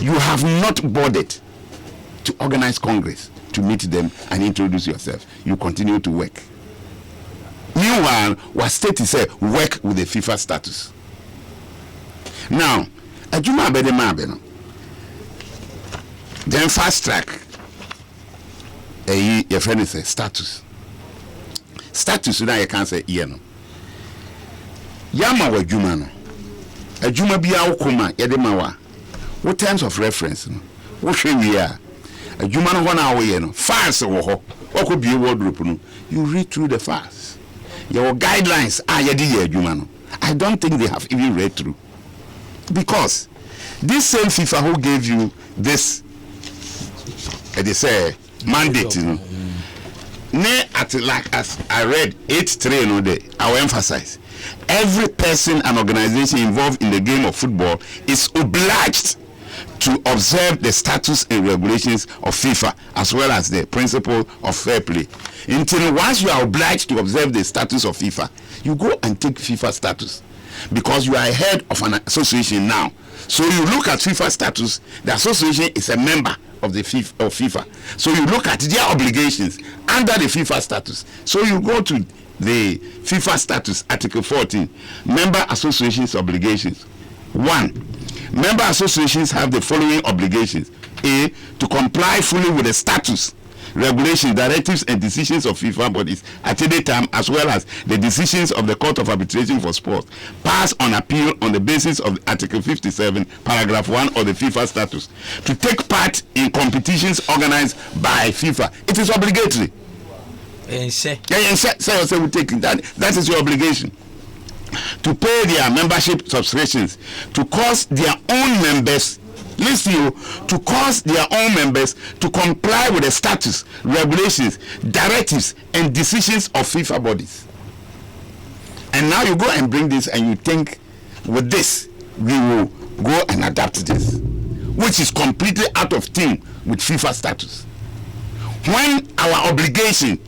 You have not bothered to organize Congress, to meet them and introduce yourself. You continue to work. Meanwhile, what state is work with the FIFA status. Now, Ajuma Bedemabeno, then fast track. Your friend is a status. Status now you can't say no. Yama wa juma no. A juma biya ukuma yademawa. What terms of reference no? What should we are? A juma no 1 hour no. Fast wo ho. What could be a wardrobe no? You read through the fast. Your guidelines are yadi juma no. I don't think they have even read through. Because this same FIFA who gave you this, they say, mandate, you know. Like as I read 8.3 no day, I will emphasize every person and organization involved in the game of football is obliged to observe the statutes and regulations of FIFA as well as the principle of fair play. Until once you are obliged to observe the status of FIFA, you go and take FIFA status because you are head of an association now. So you look at FIFA status, the association is a member of the FIFA. So you look at their obligations under the FIFA status. So you go to the FIFA status, Article 14, member associations obligations. 1. Member associations have the following obligations. A. To comply fully with the status, regulations, directives, and decisions of FIFA bodies at any time, as well as the decisions of the Court of Arbitration for Sport, passed on appeal on the basis of Article 57, Paragraph 1 of the FIFA status. To take part in competitions organized by FIFA. It is obligatory. Say we take that is your obligation. To pay their membership subscriptions, to cause their own members, listen you, to cause their own members to comply with the status, regulations, directives, and decisions of FIFA bodies. And now you go and bring this and you think with this we will go and adapt this, which is completely out of tune with FIFA status. When our obligation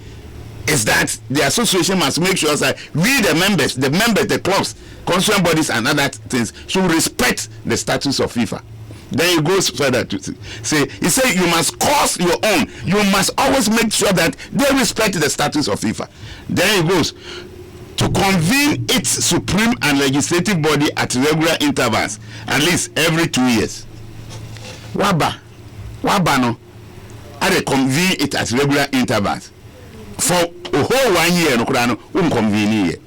is that the association must make sure that we, the members, the clubs, constituent bodies, and other things should respect the status of FIFA. Then he goes further to say, he said you must cause your own. You must always make sure that they respect the status of FIFA. Then he goes to convene its supreme and legislative body at regular intervals, at least every 2 years. Waba no, I convene it at regular intervals. For a whole 1 year, no convene.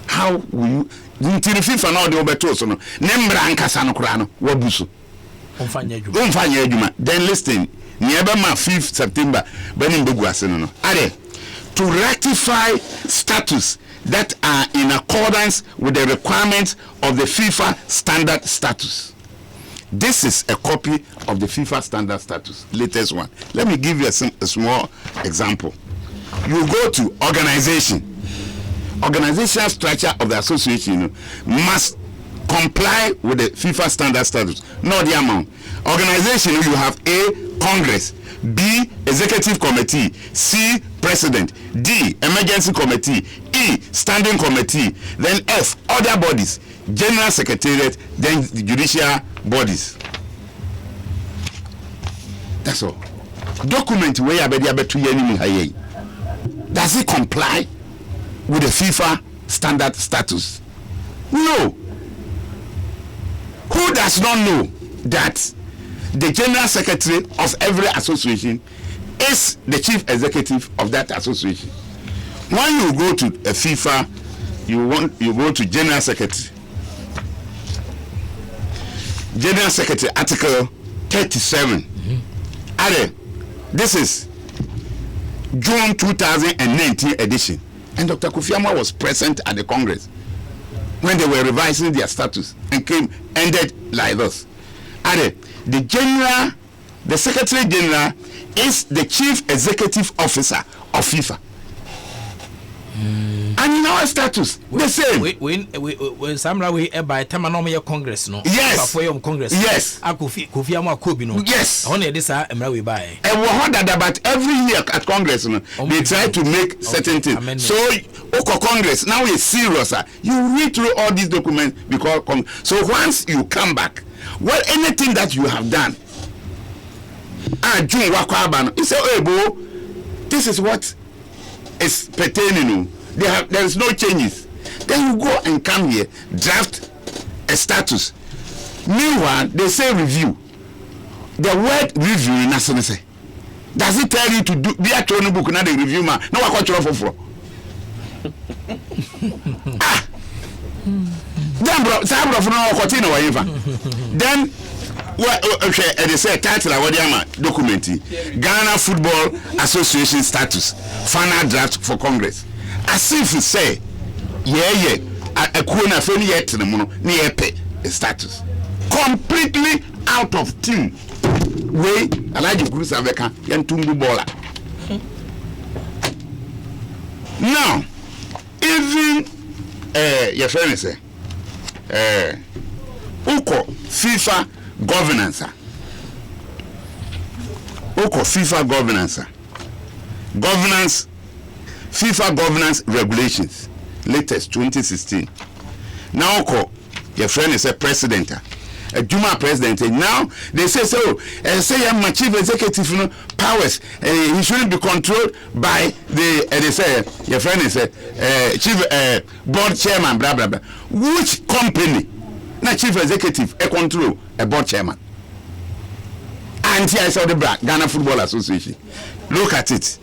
How will you? Until FIFA now the obeto no nembra ankasa no kura no wabusu umfanya adwuma. Then listen, nieba ma 5th September bani mbegu ase no ade to rectify status that are in accordance with the requirements of the FIFA standard status. This is a copy of the FIFA standard status, latest one. Let me give you a small example. You go to organizational structure of the association must comply with the FIFA standard status. Not the amount. Organization, you have A, Congress, B, Executive Committee, C, President, D, Emergency Committee, E, Standing Committee, then F, other bodies, General Secretariat, then the judicial bodies. That's all. Document where you does it comply with the FIFA standard status? No. Who does not know that the general secretary of every association is the chief executive of that association? When you go to a FIFA, you go to general secretary. General secretary, article 37. This is June 2019 edition. And Dr. Kofi Amwa was present at the Congress when they were revising their status and ended like this. The Secretary General is the Chief Executive Officer of FIFA. And in our status, the same. When Samra we by Tamanomy Congress, no? Yes. Congress. Yes. Kofi Amwa Kobi, no? Yes. Only this we buy. And we heard that about every year at Congress, no? They try to make certain things. So, Congress, now it's serious. You read through all these documents because so once you come back, well, anything that you have done, June Wakwabano, you say, hey, bro, this is what is pertaining. There is no changes. Then you go and come here, draft a status. Meanwhile, they say review. The word review in National say, does it tell you to do be a training book now the review man? No, I got you for. Then bro, some bro for no continue whatever. Then they say title award document Ghana Football Association status final draft for Congress. As if you say a corner for yet near pay status completely out of tune. Way Alaji Cruz Aveka Yantumbu Bola. Now, even your friend say Uko FIFA governance. Uko FIFA governance. FIFA governance regulations, latest 2016. Now, your friend is a president. a Juma president. And now they say so. Say I'm my chief executive powers. He shouldn't be controlled by the they say your friend is chief board chairman. Blah blah blah. Which company? Not chief executive. A control a board chairman. Anti I saw the Ghana Football Association. Look at it.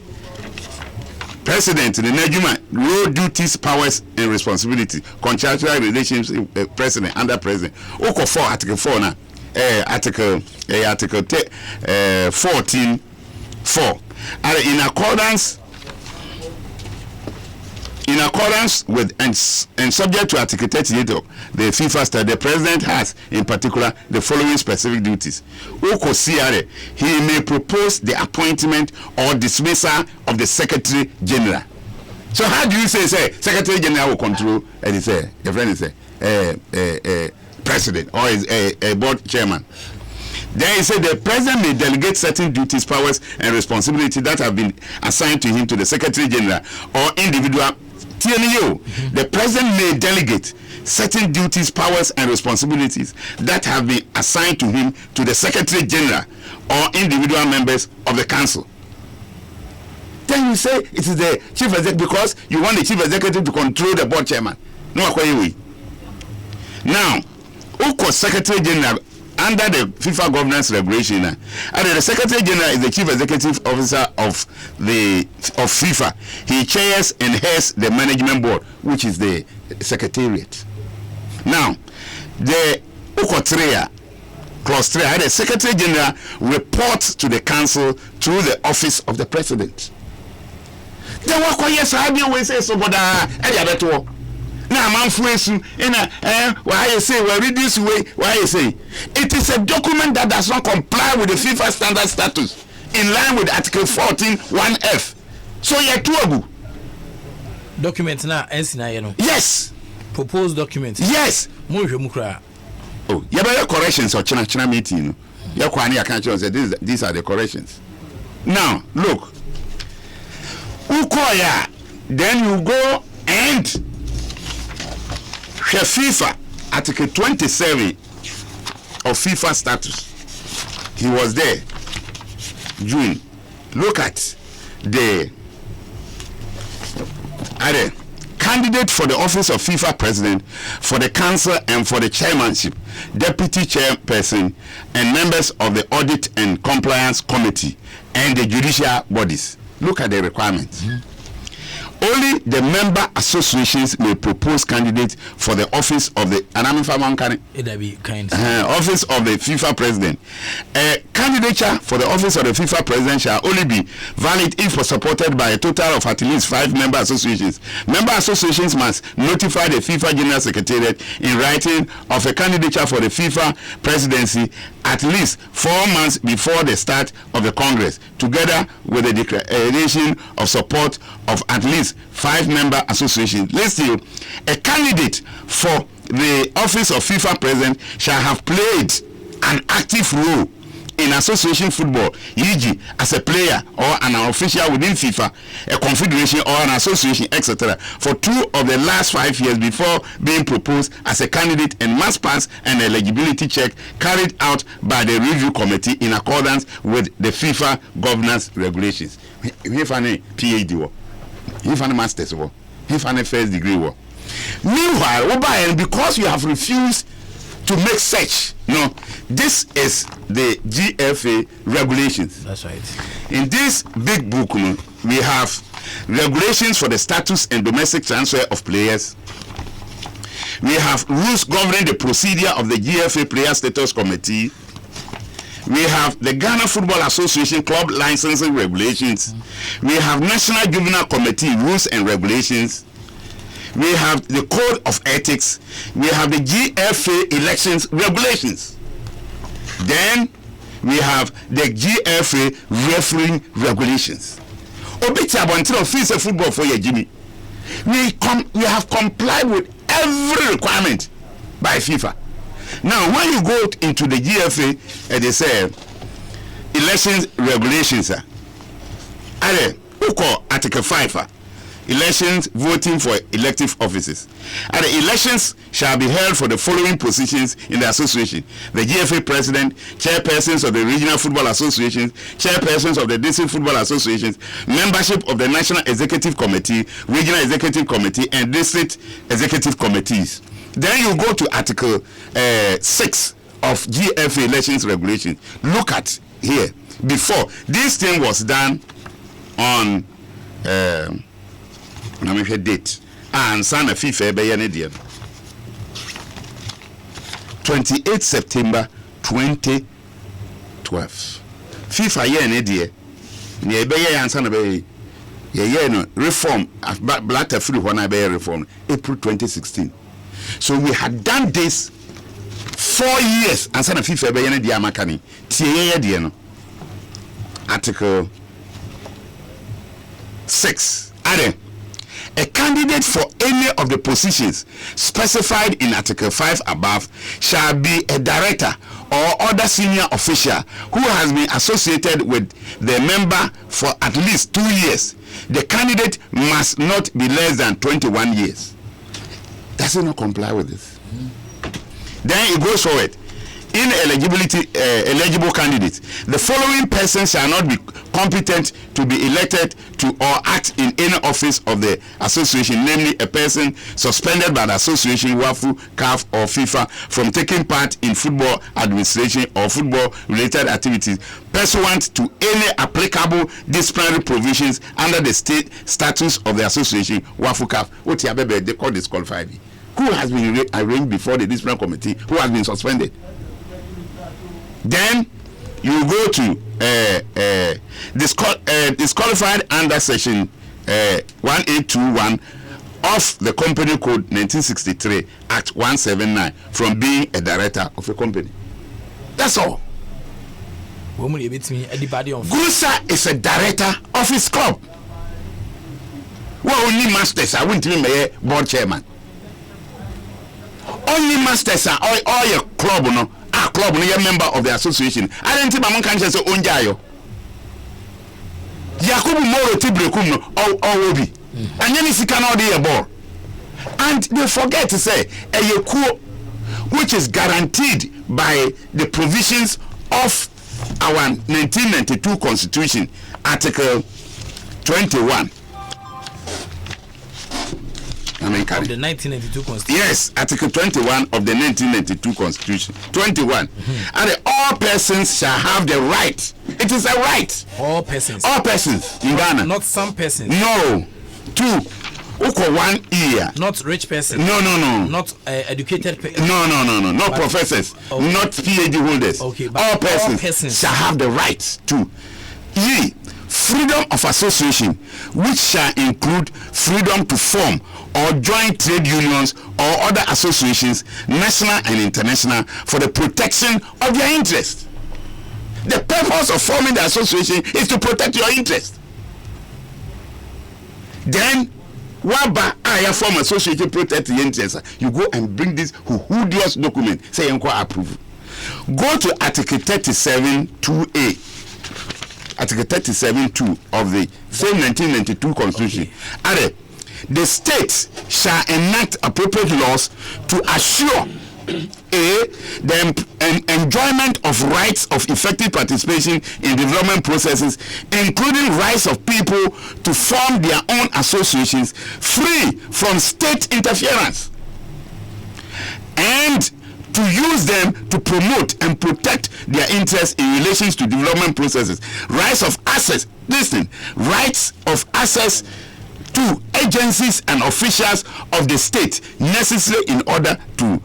President, the Nejuma, role, duties, powers, and responsibility. Contractual relations, president, under president. Oko 4, Article 4 now. Article 14.4. In accordance with and subject to Article 38 of the FIFA statute, the president has, in particular, the following specific duties. Oko CRA, he may propose the appointment or dismissal of the Secretary General. So how do you say Secretary General will control? And he say, your friend is president or is a board chairman. Then he said the president may delegate certain duties, powers, and responsibilities that have been assigned to him to the Secretary General or individual. The president may delegate certain duties, powers, and responsibilities that have been assigned to him to the Secretary General or individual members of the council. Then you say it is the chief executive because you want the chief executive to control the board chairman. No, now, who was Secretary General under the FIFA governance regulation? And the Secretary General is the chief executive officer of FIFA. He chairs and heads the management board, which is the secretariat. Now, the Ukotrea clause 3, the Secretary General reports to the council through the office of the president. Then what yes, I will say so, but now man fuesu why you say we read this way, why you say it is a document that does not comply with the FIFA standard status in line with Article 14(1)(f). So you two document now yes, proposed document yes. Oh, you better corrections or china meeting. You can't say these are the corrections. Now look, Ukoya, then you go and FIFA, Article 27 of FIFA status. He was there. June. Look at the candidate for the office of FIFA president, for the council and for the chairmanship, deputy chairperson, and members of the audit and compliance committee and the judicial bodies. Look at the requirements. Only the member associations may propose candidates for the office of the office of the FIFA president. A candidature for the office of the FIFA president shall only be valid if supported by a total of at least 5 member associations. Member associations must notify the FIFA General Secretariat in writing of a candidature for the FIFA presidency at least 4 months before the start of the Congress, together with a declaration of support of at least 5 member associations. Listen, a candidate for the office of FIFA president shall have played an active role in association football, e.g., as a player or an official within FIFA, a confederation or an association, etc., for 2 of the last 5 years before being proposed as a candidate, and must pass an eligibility check carried out by the review committee in accordance with the FIFA governance regulations. If any PhD, if any master's, if any first degree. Meanwhile, because you have refused to make such, this is the GFA regulations. That's right. In this big book, we have regulations for the status and domestic transfer of players. We have rules governing the procedure of the GFA Player Status Committee. We have the Ghana Football Association Club Licensing Regulations. We have National Juvenile Committee Rules and Regulations. We have the Code of Ethics. We have the GFA Elections Regulations. Then we have the GFA Refereeing Regulations. Until fees of football for your Jimmy. We have complied with every requirement by FIFA. Now, when you go into the GFA, they say elections regulations. Article 5. elections voting for elective offices. And the elections shall be held for the following positions in the association: the GFA president, chairpersons of the regional football associations, chairpersons of the district football associations, membership of the national executive committee, regional executive committee, and district executive committees. Then you go to Article 6 of GFA elections regulations. Look at here. Before this thing was done on date and Sana FIFA Bayanedian 28 September 2012. FIFA Yanedian near Bayer and Sana Bay reform black free when I bear reform April 2016. So we had done this 4 years and Sana FIFA Bayanedian Makani Tiadiano. Article 6. A candidate for any of the positions specified in Article 5 above shall be a director or other senior official who has been associated with the member for at least 2 years. The candidate must not be less than 21 years. Does it not comply with this? Then it goes forward. Eligible candidates. The following persons shall not be competent to be elected to or act in any office of the association, namely a person suspended by the association, WAFU, CAF, or FIFA from taking part in football administration or football-related activities pursuant to any applicable disciplinary provisions under the state statutes of the association, WAFU, CAF. What they call disqualified? Who has been arraigned before the disciplinary committee? Who has been suspended? Then you go to disqualified under section 1821 of the Company Code 1963 Act 179 from being a director of a company. That's all. Gusa is a director of his club. Well, only masters. I wouldn't even be board chairman. Only masters are all your club, no. Club no a member of the association. I don't think my can say onjayo. Yakubu Moro Tibrekum no obi. And then he cannot be a ball. And they forget to say a yeku which is guaranteed by the provisions of our 1992 Constitution, Article 21. Of the 1992 Constitution. Yes, Article 21 of the 1992 Constitution. 21. And all persons shall have the right. It is a right. All persons. All persons in Ghana. Not some persons. No. 2. Uko 1 year. Not rich persons. No. Not educated persons. No. Not professors. Okay. Not PhD holders. Okay, all persons shall have the right to. Freedom of association, which shall include freedom to form or join trade unions or other associations, national and international, for the protection of their interests. The purpose of forming the association is to protect your interest. Then, waba I form association protect the interest. You go and bring this hudious document. Say you approve. Go to Article 37(2)(a). Article 37(2) of the same 1992 Constitution. Okay. The states shall enact appropriate laws to assure the enjoyment of rights of effective participation in development processes, including rights of people to form their own associations free from state interference, and to use them to promote and protect their interests in relation to development processes. Rights of access, listen, rights of access to agencies and officials of the state necessary in order to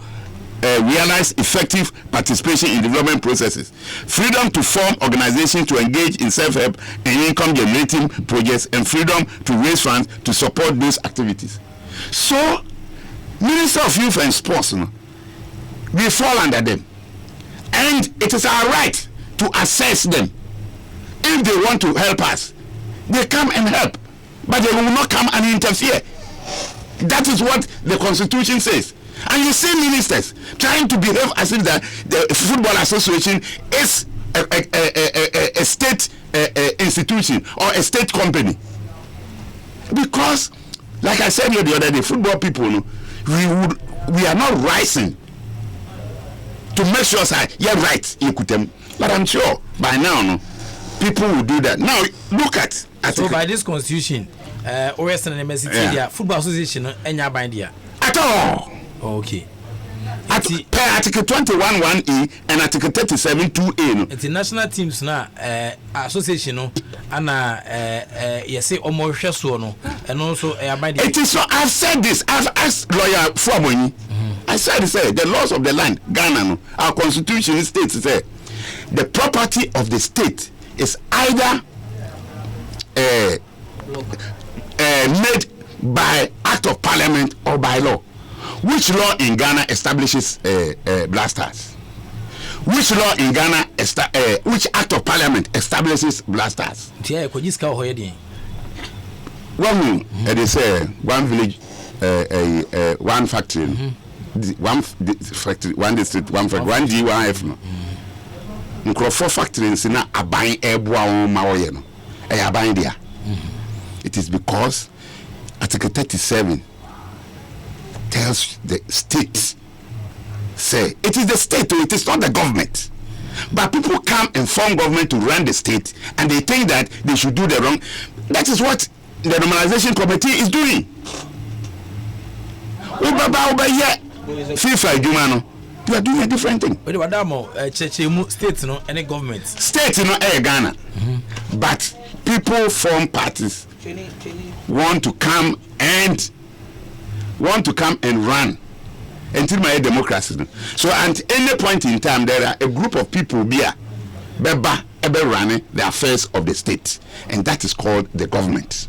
realize effective participation in development processes. Freedom to form organizations to engage in self-help and income-generating projects, and freedom to raise funds to support those activities. So, Minister of Youth and Sports, we fall under them, and it is our right to assess them. If they want to help us, they come and help, but they will not come and interfere. That is what the Constitution says. And you see ministers trying to behave as if the Football Association is a state institution or a state company, because Like I said here the other day, football people, no, we are not rising to make sure that you're right, but I'm sure by now, no, people will do that. Now look at so by this constitution, OS and MSC, Football Association, and your bindia at all. Okay. Article 21(1)(e) and Article 37(2)(a). No. International teams na association no and you say almost so no and also it is so. I've said this. I've asked lawyer Fuabonyi. I said the laws of the land, Ghana, no, our constitution states say the property of the state is either made by act of parliament or by law. Which law in Ghana establishes blasters? Which law in Ghana which act of parliament establishes blasters? Yeah, could you scout one they say one village, one factory, one factory, one district, one factory, one G1F no. Nkrofo factories na aban eboa won ma woye no. Aban dia. It is because Article 37 tells the state, say it is the state, it is not the government. But people come and form government to run the state, and they think that they should do the wrong. That is what the normalization committee is doing. FIFA Jumano, you are doing a different thing. State no any government. State no Ghana, but people form parties, want to come and run until my democracy. So at any point in time, there are a group of people here running the affairs of the state, and that is called the government.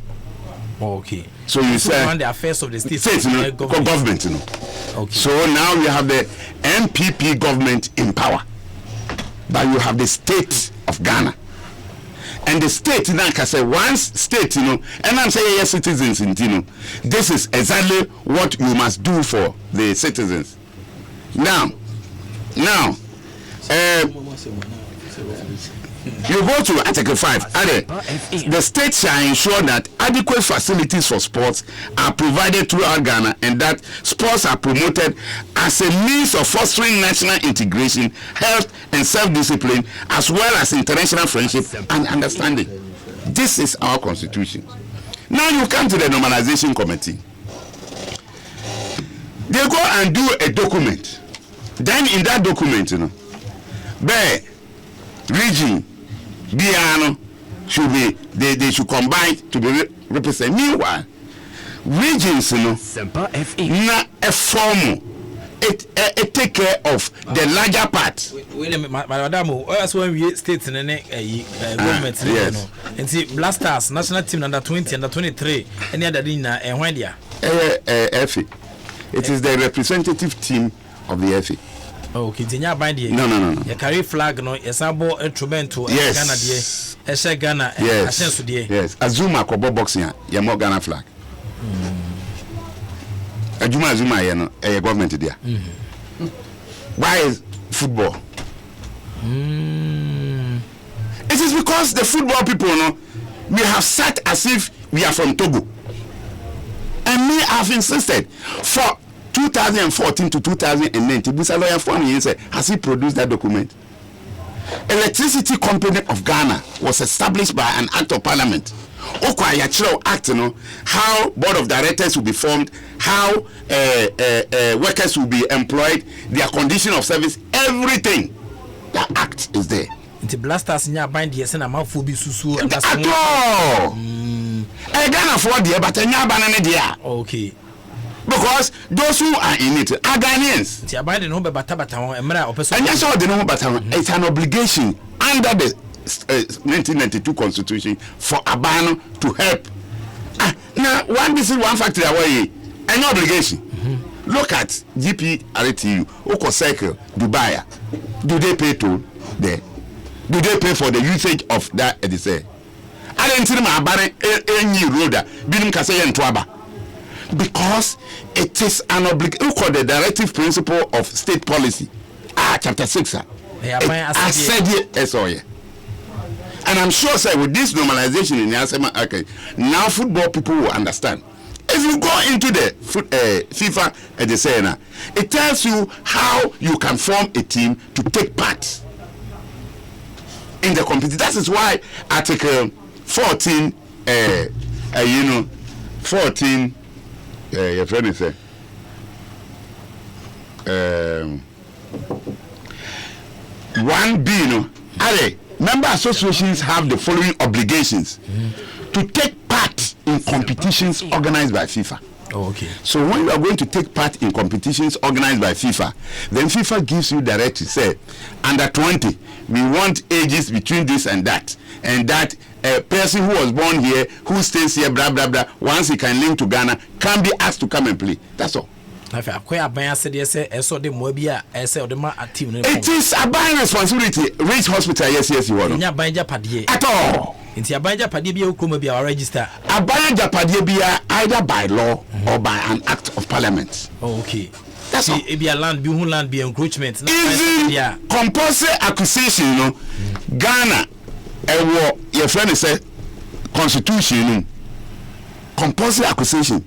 Okay. So you say run the affairs of the state, government. Okay. So now you have the MPP government in power, but you have the state of Ghana. And the state now can say once state, and I'm saying yes, citizens, this is exactly what you must do for the citizens. Now, you go to Article 5. The state shall ensure that adequate facilities for sports are provided throughout Ghana, and that sports are promoted as a means of fostering national integration, health, and self-discipline, as well as international friendship and understanding. This is our constitution. Now you come to the normalization committee. They go and do a document. Then in that document, region Biano should be they should combine to be represent. Meanwhile, regions Asempa Fm na a form it take care of the larger part. Wait a minute, madam. That's when we states in the government. Yes. And see Blasters national team under 20, under 23, any other thing and when they are FA. It is the representative team of the FA. Okay, no. You carry flag, no, yes, abo instrumento, yes. Ghana, yes. Azuma kobo boxing, ya mo Ghana flag. Azuma, a government there. Why is football? It is because the football people, we have sat as if we are from Togo. And me have insisted for 2014 to 2019, this lawyer for me said, has he produced that document? Electricity Company of Ghana was established by an act of parliament. Okwayachiro Act, how board of directors will be formed, how workers will be employed, their condition of service, everything. That act is there. The Blasters in your bind, yes, and I'm out for Bisusu. At all. I can't afford the but I banana there. Okay. Because those who are in it are Ghanaians. And that's all they know, but it's an obligation under the 1992 Constitution for Abano to help. Now, this is one factory away, an obligation. Look at GP RTU, Oko Cycle, Dubai. Do they pay toll there? Do they pay for the usage of that? I didn't see my any road, Bilim Kasey and Twaba. Because it is an obligation. Look at the directive principle of state policy. Chapter 6. I said it. And I'm sure, sir, with this normalization in the Asempa, okay, now football people will understand. It's if you go into the FIFA the center, it tells you how you can form a team to take part in the competition. That is why Article 14, 14, your friend is 1B, member associations have the following obligations to take part in competitions organized by FIFA. Oh, okay. So when you are going to take part in competitions organized by FIFA, then FIFA gives you directive, say, under 20, we want ages between this and that a person who was born here, who stays here, blah, blah, blah, once he can link to Ghana, can be asked to come and play. That's all. It is a buying responsibility. Reach hospital, yes, you want. At all. Inti abanja padie bia okuma bia register. Abanja padie bia either by law or by an act of parliament. Oh, okay. That's all. E bia land bi hu land bi encroachment. Even compulsory acquisition, Ghana, your friend say constitution, compulsory acquisition.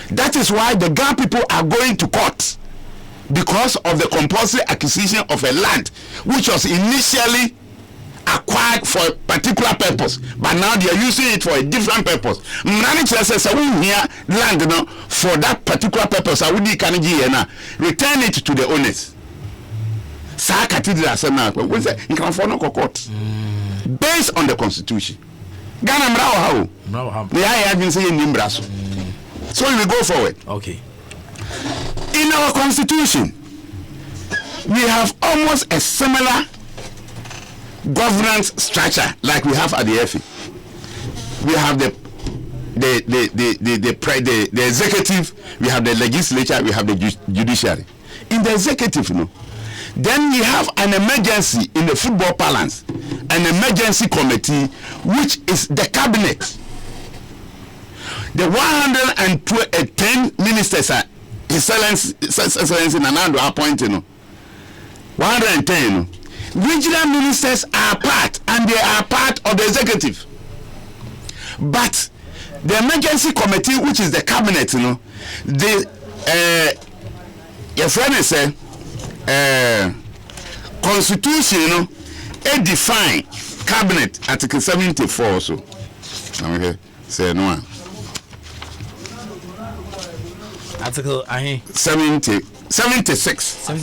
That is why the Ghana people are going to court because of the compulsory acquisition of a land which was initially acquired for a particular purpose, but now they are using it for a different purpose. Manager says, "I will here land for that particular purpose. I will return it to the owners." Based on the constitution. Ghana mrao how? So we go forward. Okay. In our constitution, we have almost a similar governance structure like we have at the FA. We have the executive, we have the legislature, we have the judiciary. In the executive, then we have an emergency in the football parlance, an emergency committee, which is the cabinet. The 110 ministers are His Excellency Nanado appointed. 110. Regional ministers are part, and they are part of the executive. But the emergency committee, which is the cabinet, your friend say, constitution, it define cabinet article 74 also. Okay, say no one. Article 76 of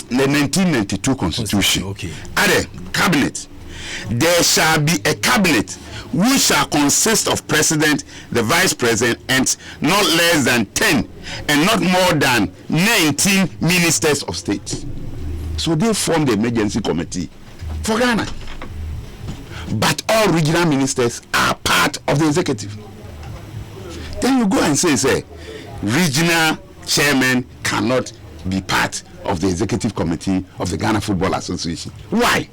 the 1992 constitution. Okay. At the cabinet, there shall be a cabinet which shall consist of president, the vice president, and not less than 10 and not more than 19 ministers of state. So they form the emergency committee for Ghana. But all regional ministers are part of the executive. Then you go and say, regional chairman cannot be part of the executive committee of the Ghana Football Association. Why?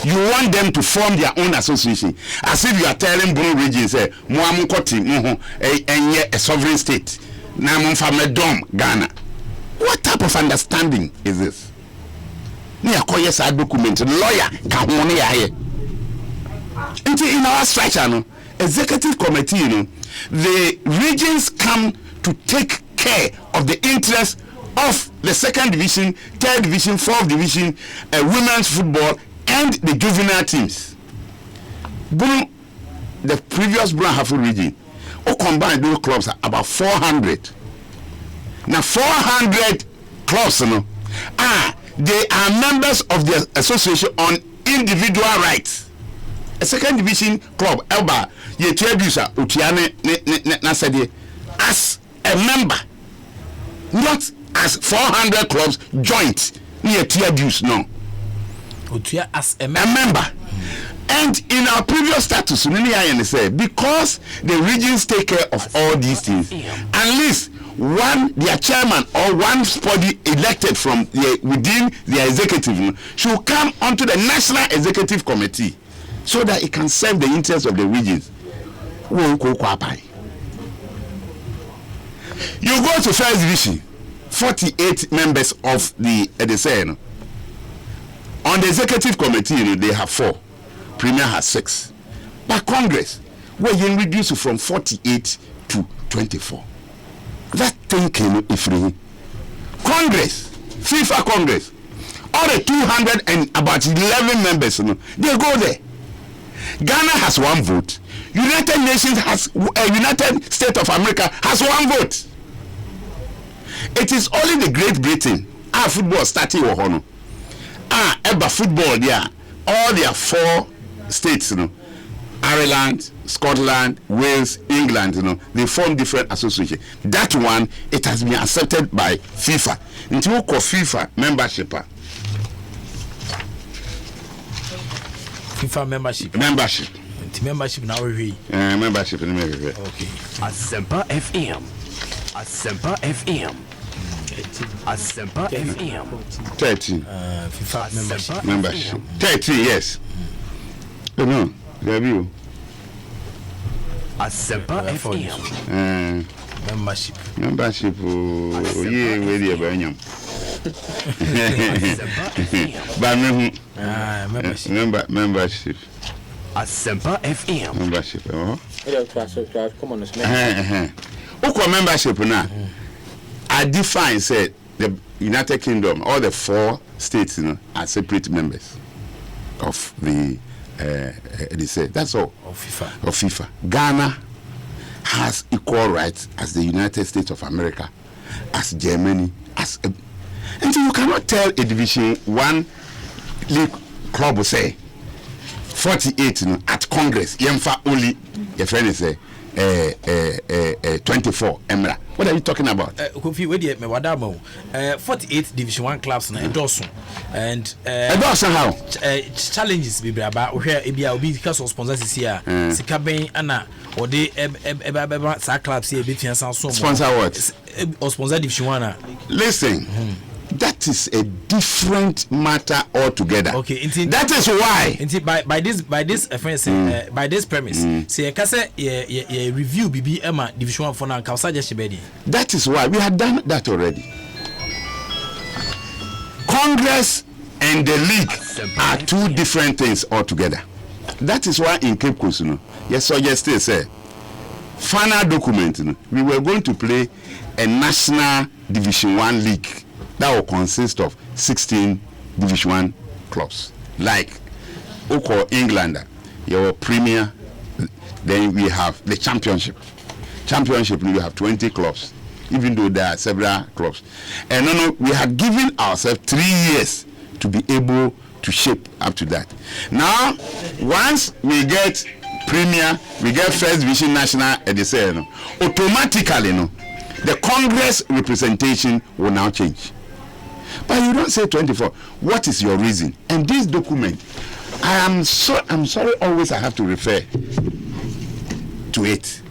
You want them to form their own association, as if you are telling Bruno region, say, a sovereign state. Ghana. What type of understanding is this? Document lawyer in our structure, executive committee, the regions come to take care of the interests of the second division, third division, fourth division, women's football, and the juvenile teams. The previous Brown Hafu region, combined those clubs are about 400. Now 400 clubs, they are members of the association on individual rights. A second division club, Elba, as a member, not as 400 clubs joint near tier dues, no. As a member. And in our previous status, because the regions take care of all these things, at least their chairman or one body elected from within the executive should come onto the National Executive Committee so that it can serve the interests of the regions. You go to first division, 48 members of the EDSN. On the executive committee, they have 4. Premier has 6. But Congress, where you reduce from 48 to 24. That thinking is free. Congress, FIFA Congress, all the 200 and about 11 members, they go there. Ghana has 1 vote. United Nations has, United States of America has 1 vote. It is only the Great Britain. Our football starting with honor. Ever football there. All their 4 states, Ireland, Scotland, Wales, England, they form different associations. That one, it has been accepted by FIFA. Until we call FIFA membership. FIFA membership. Membership now we. Membership. Okay. Asempa FM. Asempa FM. Asempa FM. 13. FIFA membership. 13, yes. No, there you. Asempa FM. Membership. Oh, yeah, ready about him. But membership. Asempa FM. Membership. Come on, Okay, membership now. I define said the United Kingdom, all the 4 states, are separate members of the. They say that's all of FIFA. Of FIFA. Ghana has equal rights as the United States of America, as Germany, and so you cannot tell a Division 1 league club will say 48 at Congress. Yemfa only your friend is 24 Emra. What are you talking about? Kofi, where the me wadamo 48 Division 1 clubs na Edosun and how challenges be about where ebia obi because of sponsors here sika ben ana or they sa clubs here between some sponsor what or sponsor Division 1. Listen. That is a different matter altogether. Okay, that is why. By this offense, by this premise, say review BB Emma Division 1 for now. That is why we had done that already. Congress and the league are 2 different things altogether. That is why in Cape Coast, yes, so yesterday say final document. We were going to play a national Division 1 league. That will consist of 16 Division 1 clubs. Like England, your Premier, then we have the Championship. Championship, we have 20 clubs, even though there are several clubs. And we have given ourselves 3 years to be able to shape up to that. Now, once we get Premier, we get First Division National, and they say, automatically, the Congress representation will now change. But you don't say 24. What is your reason? And this document, I'm sorry, always I have to refer to it.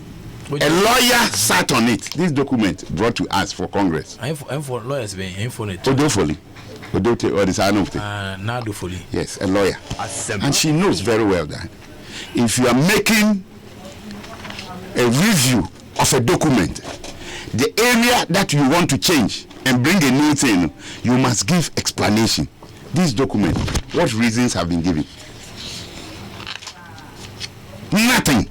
A lawyer sat on it. This document brought to us for Congress. I'm for lawyers, I'm for it. Odofoli. Yes, a lawyer. And she knows very well that if you are making a review of a document, the area that you want to change and bring a new thing, you must give explanation. This document, what reasons have been given? Nothing.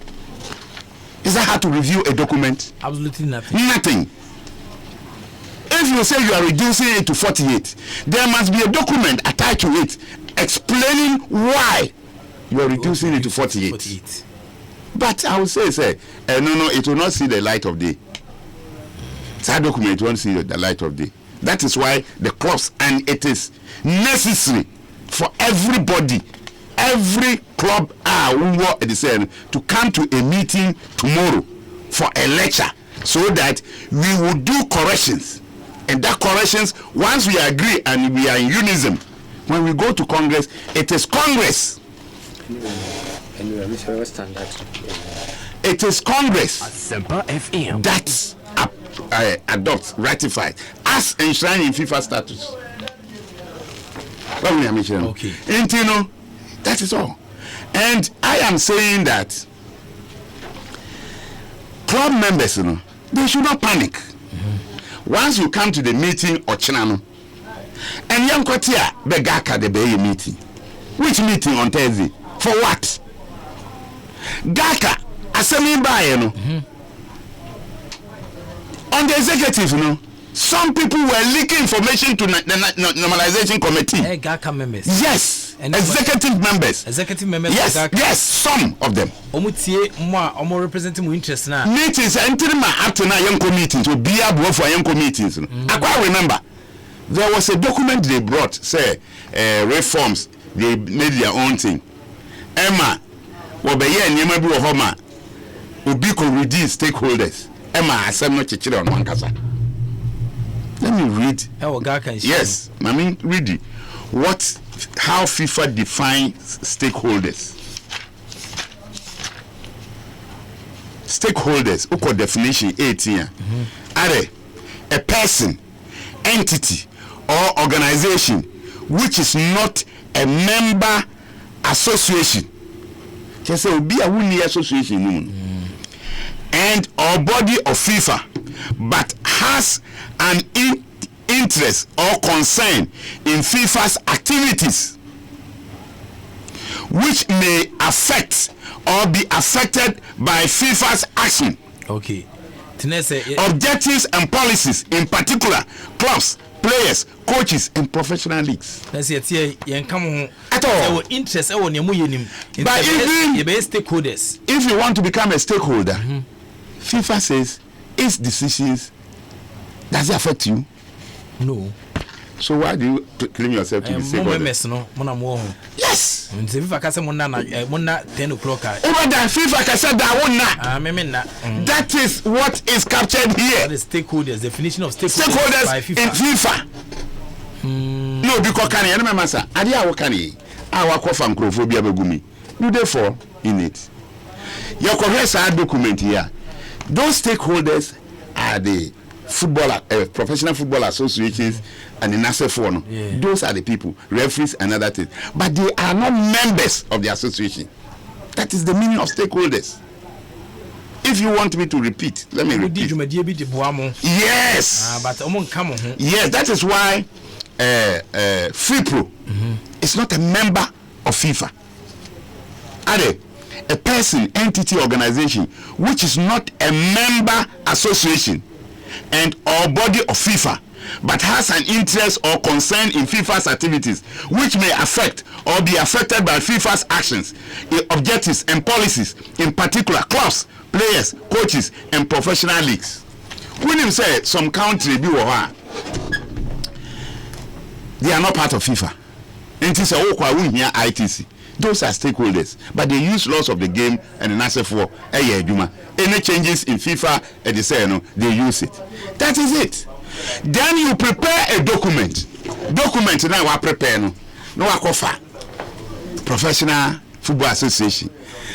Is that how to review a document? Absolutely nothing. Nothing. If you say you are reducing it to 48, there must be a document attached to it explaining why you are reducing it to 48. But I will say, no, it will not see the light of day. That document won't see the light of day. That is why the clubs, and it is necessary for everybody, every club to come to a meeting tomorrow for a lecture, so that we will do corrections. And that corrections, once we agree and we are in unison, when we go to Congress, it is Congress. It is Congress that adopts, ratifies, as enshrined in FIFA status. Okay. And that is all. And I am saying that club members, they should not panic. Once you come to the meeting or Chinano, and young Kotia begaka the Bay meeting. Which meeting on Thursday? For what? Gaka Asemi Baye no. On the executive, no, some people were leaking information to the normalization committee. Members. Yes, executive members. Executive members. Yes, some of them. Omo representing my interest now. Meetings, until my after na young meetings, or be able for young meetings. I quite remember there was a document they brought, say reforms. They made their own thing. Emma, Wobeye and Yemabu Homa, Ubiko reduce stakeholders. Emma, Asempa Fm on one kasa. Let me read. Yes, I mean, read it. How FIFA defines stakeholders. Stakeholders, uko definition 18. Are a person, entity, or organization which is not a member association. Just say be a winning association. And or body of FIFA, but has an interest or concern in FIFA's activities, which may affect or be affected by FIFA's action. Okay. Objectives and policies, in particular, clubs, players, coaches, and professional leagues. Let's say at all. Interest, but if you want to become a stakeholder, FIFA says its decisions, does it affect you? No. So why do you claim yourself to be stakeholder? Yes. FIFA can say 10 o'clock. FIFA can say that. That is what is captured here. The stakeholders, definition of stakeholders by FIFA. In FIFA. No, because can you remember, sir? Adia Wakani, our coffin crophobia begumi. You therefore in it. Your correct document here. Those stakeholders are the professional football associations and the NASFON. Those are the people, referees and other things. But they are not members of the association. That is the meaning of stakeholders. If you want me to repeat, let me repeat. Yes. Yes, that is why FIPRO is not a member of FIFA. A person, entity, organization which is not a member association and or body of FIFA, but has an interest or concern in FIFA's activities, which may affect or be affected by FIFA's actions, objectives, and policies, in particular, clubs, players, coaches, and professional leagues. When you say some country they are not part of FIFA, and it's a ITC. Those are stakeholders, but they use laws of the game and an answer for any changes in FIFA and they say no, they use it. That is it. Then you prepare a document. Document now I prepare no akofa. Professional Football Association,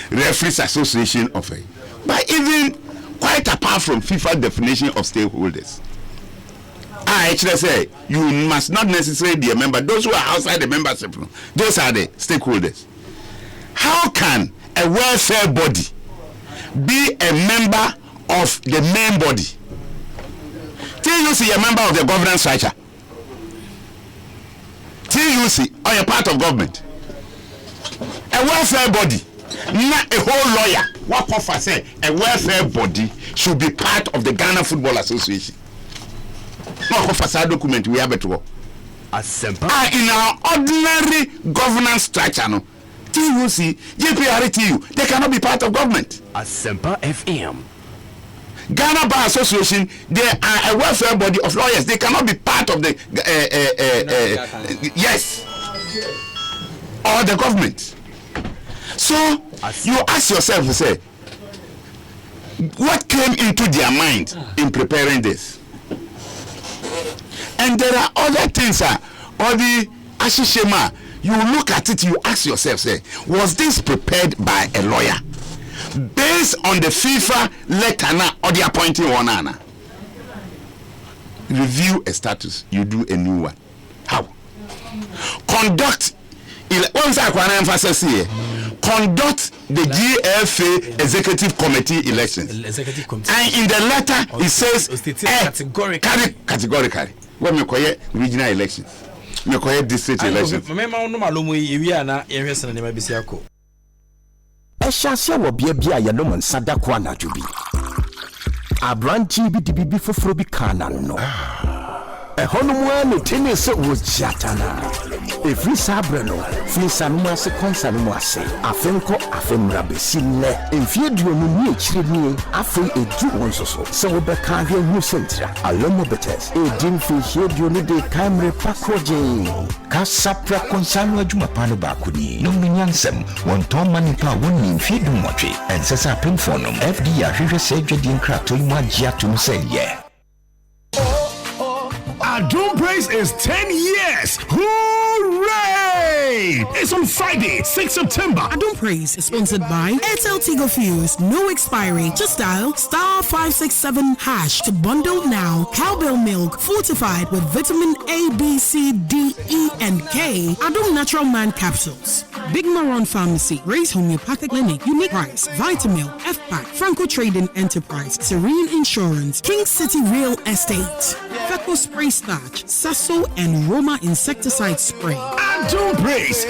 Referees Association of it. But even quite apart from FIFA definition of stakeholders. I actually say you must not necessarily be a member. Those who are outside the membership, those are the stakeholders. How can a welfare body be a member of the main body? TUC a member of the governance structure. TUC or a part of government. A welfare body, not a whole lawyer. What Kofa say? A welfare body should be part of the Ghana Football Association. What Kofa document we have it to Asempa. In our ordinary governance structure, no. TUC, JPRTU, they cannot be part of government. Asempa FM. Ghana Bar Association, they are a welfare body of lawyers. They cannot be part of the yes, or the government. So you ask yourself, say, what came into their mind in preparing this? And there are other things, or the Ashishema. You look at it, you ask yourself, say, was this prepared by a lawyer? Based on the FIFA letter or the appointing one? Review a status, you do a new one. How? Conduct the GFA Executive Committee elections. And in the letter, it says categorically. What we call regional elections. We call district elections. Eshasya wo bia ya no monsada kwa na dwobi. Abranchi bi dibibi foforo bi kana no. Ehonomu anu tene se wo jatana. Every sabre no, flisa no ase konsa no ase. Afenko afemra besile. Enfie duonu ni echire ni afei edu wonsoso. Se wo be ka hwe hu sentra. Alomo betes. Edin fi hie duonu de kamre pakoje. Ka sapra konsa no adwuma pa no ba kuni. No nyansem, won ton manipa woni mfie du motwe. Ensesa pemfo no. FD ya hwehwe se dwedin krato mu agya to se ye. Adum Praise is 10 years. Hooray! It's on Friday, 6 September. Adum Praise is sponsored by Airtel Tigo Fuse. No expiry. Just dial *567# to bundle now. Cowbell milk fortified with vitamin A, B, C, D, E, and K. Adum Natural Man capsules. Big Maron Pharmacy, Race Homeopathic Clinic, Unique Price, Vitamil, F-Pack, Franco Trading Enterprise, Serene Insurance, King City Real Estate, Feco Spray Starch, Sasso, and Roma Insecticide Spray. Adum Praise.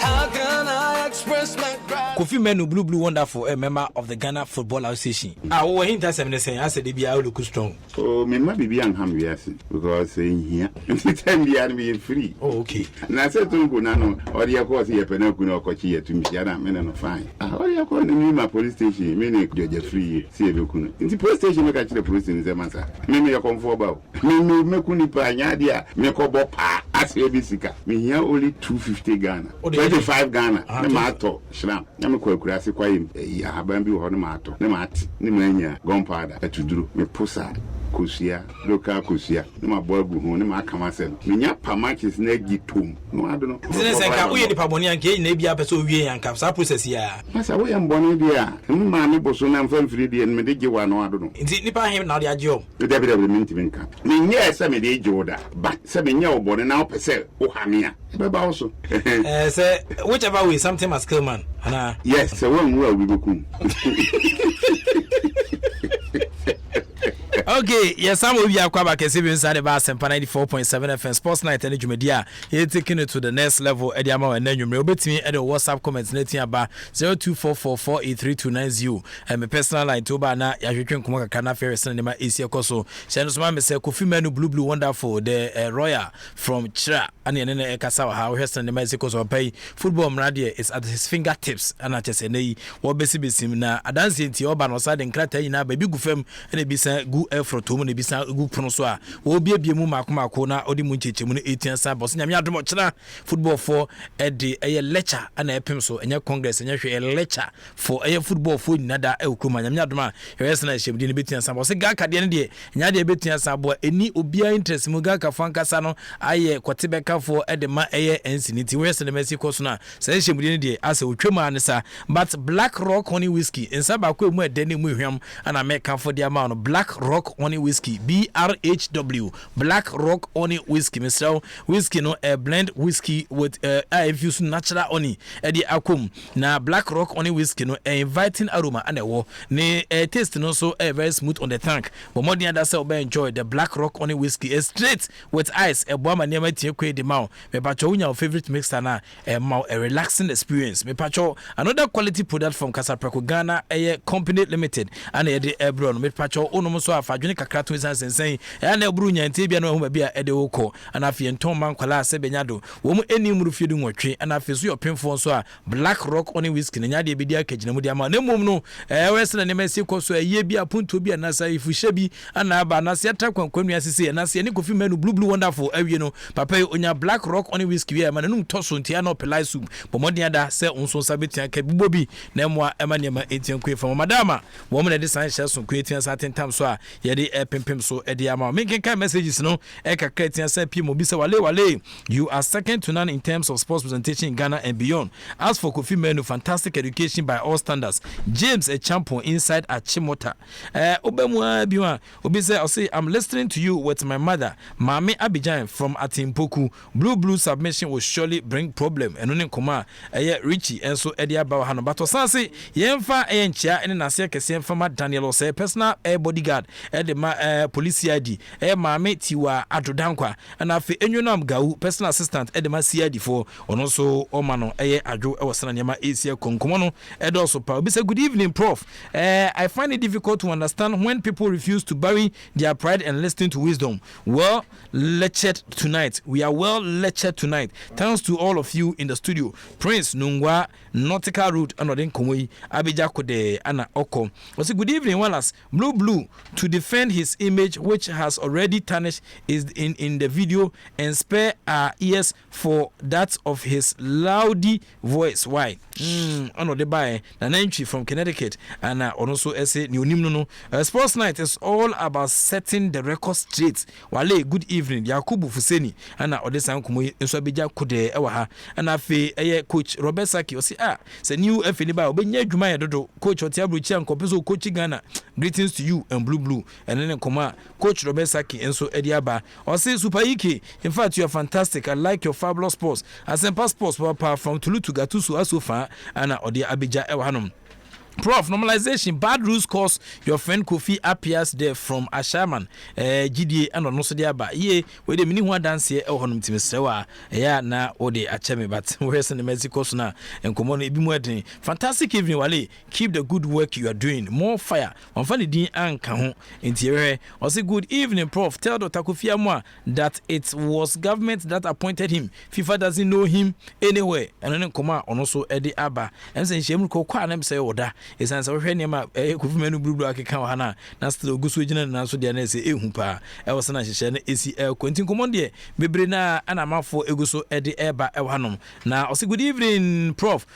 How can I express my gratitude? Kofi Menu Blue Wonderful, a member of the Ghana Football Association. I will hint us and say, I said, they be out look strong. Oh, me might be young, because in here, every time we are being free. Oh, okay. And I said to Gunano, or the course here, Penacuno, Cochia to Michiana, men and fine. How are you calling me my police station? Many you're free, see you. In the police station, I catch the police in the master. Maybe you're comfortable. Maybe Mekuni Panadia, Mekobo Pa, as Ebisika. Me here only 250 Ghana, 25 Ghana, the mato, Shram. I'm quite classic. Ya habambi ho no mato ne mat ne manya gunpowder atuduru me posa kosia local kosia ne maboagu ho ne makamasem menya pamakis na gitom no ado no se ka uye ni paboni anke na bia pese owie yanka sa process ya masa wo yam boni dia ma me boso na mfa mfiri dia me de gewa no ado no nti nipa hem na de ageo de be minti menka menya ese me de geoda ba se menya wo boni na opese wo hamia be ba wo so say whichever way something must kill man ana yes so when we go kum Okay, yes, I'm with you. Aquaba Kesibi inside the Asempa 94.7 FM Sports Night and Jumedia. You're taking it to the next level. Ediamo and then you may bet me at the WhatsApp comments netting about 0244483290. And my personal line to Bana, Yahukin Kumaka Kana Ferris and my Asia Koso. Shanus Mamma say Kofi Menu Blue Wonderful, the Royal from Chira, and then Kasawa, how Heston the Mexico's or pay football Mradia is at his fingertips. And I just say, what basically simina, a dancing to Oban or side and Crata in a baby gufem and a bisa good effort to money bisa good pronosoa. Will be a Makuma Kona or the Munchi Mun 18 Sabos. Yamia football for a lecture and a pencil and your congress and a lecture for a football for Nada Elkuma. Yamia, your essence should be in between Sabos. Gaka the end day, Nadia between Sabo, any Ubia interest Mugaka Fankasano, I Quatibeka for Edema Air and Siniti West and the Mexico Sona. Say she would as a Uchuma, but Black Rock Honey Whiskey in Sabaku, where Denny William and I make for the amount of Black Rock Honey Whiskey, BRHW, Black Rock Honey Whiskey, Mr. Whiskey, no a blend whiskey with infused natural honey, Eddie Akum. Now, Black Rock Honey Whiskey, no inviting aroma and a war, nay, a taste and also a very smooth on the tank. But more than that, so enjoy the Black Rock Honey Whiskey, a straight with ice, a bomb and near my tear the mouth. Me pacho your favorite mixer na a relaxing experience. Me pacho another quality product from Casapreco Ghana, a company limited, and a Ebron. Me pacho onomoso afadwene kakra to sense saying, and a brunya and tibia no home be a edeoko, and afi and Tom man kwala sebenyado. Womu eni murufi du nwotwe, and afi so your pinfo so Black Rock Honey Whiskey, and yadi bedia kejina mu diama. Ne mum no, western and Mexico so a ye bi apunto bi anasa ifu shebi, and aba na se atakwa kwanu asisi, and ase ni Kofi Menu Blue Wonderful, you know, papa onya Black Rock Honey Whiskey, manum toso ntia no pelai soup, but more than that, say unso sabitia ke bubobi, nemwa emanema etian kwe from madama, woman at this sign shares some creating certain time so yedi pimpim so ediama. Making kind messages no eka creating say people bisa wale. You are second to none in terms of sports presentation in Ghana and beyond. As for Kofi Menu, fantastic education by all standards. James a champion inside at Chimota. Obemwa biwa obise I say I'm listening to you with my mother, Mami Abidjan from Atimpoku. Blue submission will surely bring problem. And only Koma Richie and so Edia Bawahano. But Sansi Yemfa Enchia and Nasia Kesem from Daniel say personal air bodyguard de ma police ID maame tiwa adodankwa and afi enwonam gawu personal assistant de ma CID for ono so o ma no adwo e wosana nyama esia konkomo no do so pa obi say good evening prof. I find it difficult to understand when people refuse to bury their pride and listen to wisdom. Well lectured tonight. We are well lectured tonight. Thanks to all of you in the studio. Prince Nungwa Nautical Route Anodin Komoi Abija Kode Ana Oko. Was good evening Wallace. Blue to defend his image which has already tarnished is in the video and spare our ears for that of his loudy voice. Why? Ano de buy an entry from Connecticut and also essay new no. Sports night is all about setting the record straight. Wale good evening Yakubu Fuseni and Odesan Kumui so Abija Kode Ewaha and afi coach Robert Saki o say say new Filiba obenya dwuma dodo coach Otiabruchi and Kopeso coach Ghana. Greetings to you and blue and then koma coach Robert Saki and so Ediaba or say Super Ike. In fact you are fantastic. I like your fabulous sports. Asempa Sports from Tulu to Gatusu Asofa and Odi Abija Ewahanum. Prof, normalization, bad rules cause your friend Kofi appears there from Ashaman, GDA, and no so there, but ye, with the mini one dance here, honum Timisewa, na ode acheme, but where's in the Mexico now, and come on, be more. Fantastic evening, Wale. Keep the good work you are doing. More fire. On funny din and kahon interior. Or say good evening, Prof. Tell Dr. Kofi Amwa that it was government that appointed him. FIFA doesn't know him anywhere. And then come out on also Eddie Abba. And say, Shem ko kwa nem say oda. Is answer when you menu blue aka hana na still gusu jina na so dia na se ehu pa e wo sana hye na esi kontin komondie bebre na anamafo eguso ede eba e hanom na osi good evening prof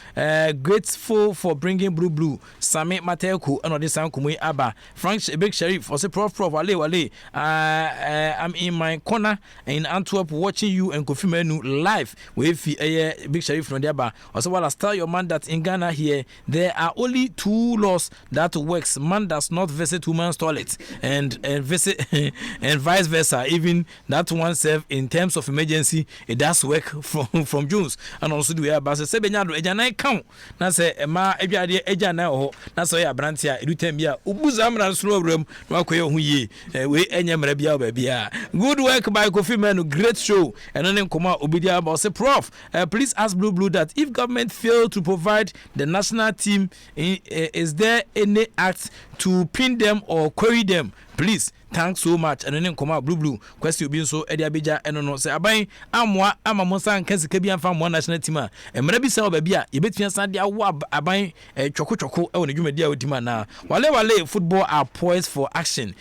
grateful for bringing blue Sami Mateku and odi san komui aba Frank Big Sheriff osi prof wale I'm in my corner in Antwerp watching you and Kofi Menu live we fi Big Sheriff no dia ba osi wala tell your man that in Ghana here there are only two laws that works. Man does not visit woman's toilet and visit and vice versa. Even that one serve in terms of emergency, it does work from Jones. And also do we have se benyado ejana count. Na se ma ebiade ejana ho. Na so ya brantia edutem bia ubuza amra sro awram na akoye hu yi. We enye mra bia bia. Good work by Kofi Menu, great show. And then koma obidia about say prof, please ask Blue that if government fail to provide the national team is there any act to pin them or query them? Please, thanks so much. And then come out blue. Question being so Eddie Abija and no say abai amwa amamonsa nkansi ka bia mfa mo national team a emra bi say oba bia ye betua san dia wo abai choko e woni dwumadi a odima na wale football are poised for action.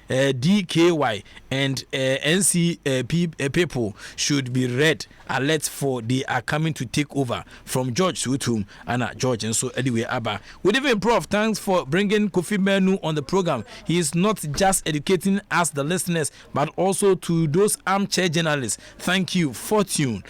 DKY and NCP people should be read alert for they are coming to take over from George Sutum and George and so anyway Abba. Good evening Prof, thanks for bringing Kofi Menu on the program. He is not just educating us the listeners but also to those armchair journalists. Thank you. Fortune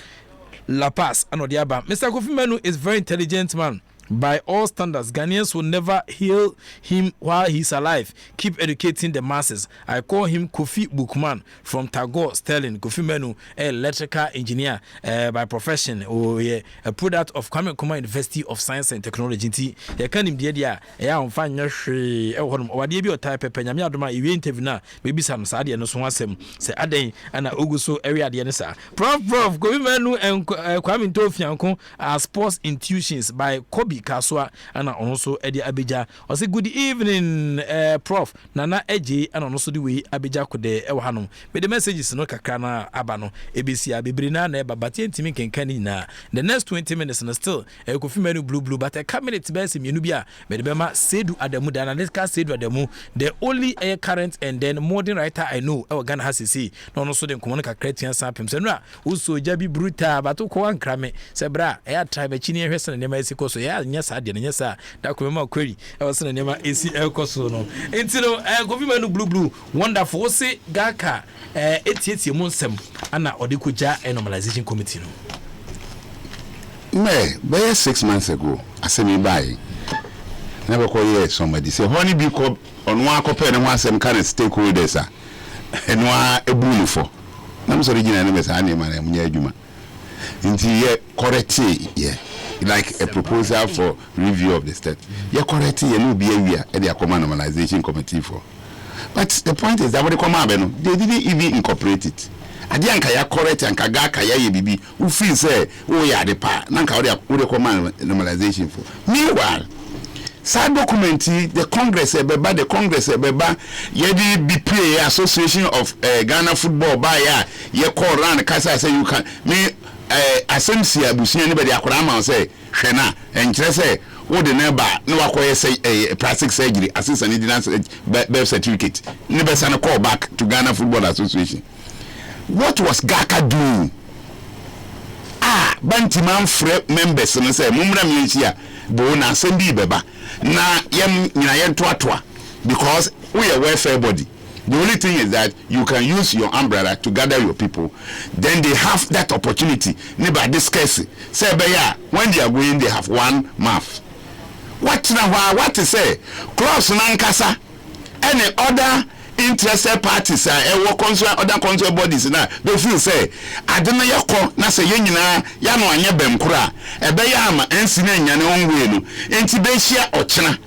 La Paz and Odiaba. Mr. Kofi Menu is very intelligent man. By all standards, Ghanaians will never heal him while he's alive. Keep educating the masses. I call him Kofi Bookman from Tagore, Sterling. Kofi Menu, electrical engineer by profession, a product of Kwame Nkrumah University of Science and Technology. You can immediately, on fine or dear type of Penyamia, you interview now, maybe some Sadia no Swasem, say Ade and Oguso area Dianesa. Prof, Kofi Menu and Kwame Nkrumah are sports intuitions by Kobe Kaswa and also Eddie Abija. I say good evening, Prof. Nana Eji and also the way Abija Kode Ewahanum. But the message is no kakana abano. ABC Abibrina neba batien timi kenkanina. The next 20 minutes and still Kofi Menu blue but a cabinet best in Unubia. But the Bema Sedu Adamu Dana Sedu Adamu. The only current and then modern writer I know our Ghana has to see. No also the Komonica Cretan Sampim Senra. Also Jabi Bruta Batuko and Krame. Sebra air tribe chini Hesson and Mexico so yeah. Yes, I didn't. Yes, that could be query. I was in the name of ACL Cosono. Until Kofi Menu blue. Wonderful. Say Gaka 88 Monsem Anna Odikuja and normalization committee. By 6 months ago, I said me by. Never call you somebody say honey be on one copy and one some kind of stakeholders and one a blue for. I'm sorry, you know, I name my name. Until ye correct yeah. Like a proposal for review of the state. You correct you no be area at the command normalization committee for. But the point is that when they come out, they didn't even incorporate it. Adi anka ya correct anka ga ka ya ye bibi. Who feel say oh ya the pa. Nanka wo dey command normalization for. Meanwhile, side document the Congress ebeba yedi BPA Association of Ghana Football by ye call round kasa say you can me Asempa Abusia anybody akora man say hwena enkyere say wo de neba na wakoye say plastic surgery assistant engineer birth certificate ne be say call back to Ghana Football Association. What was GACA doing? Bantiman members no say mumra mienchia bo na assembi beba na yem nyina toa because we are welfare body. The only thing is that you can use your umbrella to gather your people. Then they have that opportunity. Never discuss it. Say when they are going, they have one mouth. What to say? Cross nankasa. Any other interested parties other concerned bodies na they feel say adena yako na say yenyina ya no anye bemkura ebe ya ama ensina nyane onwe no enti be hia ochena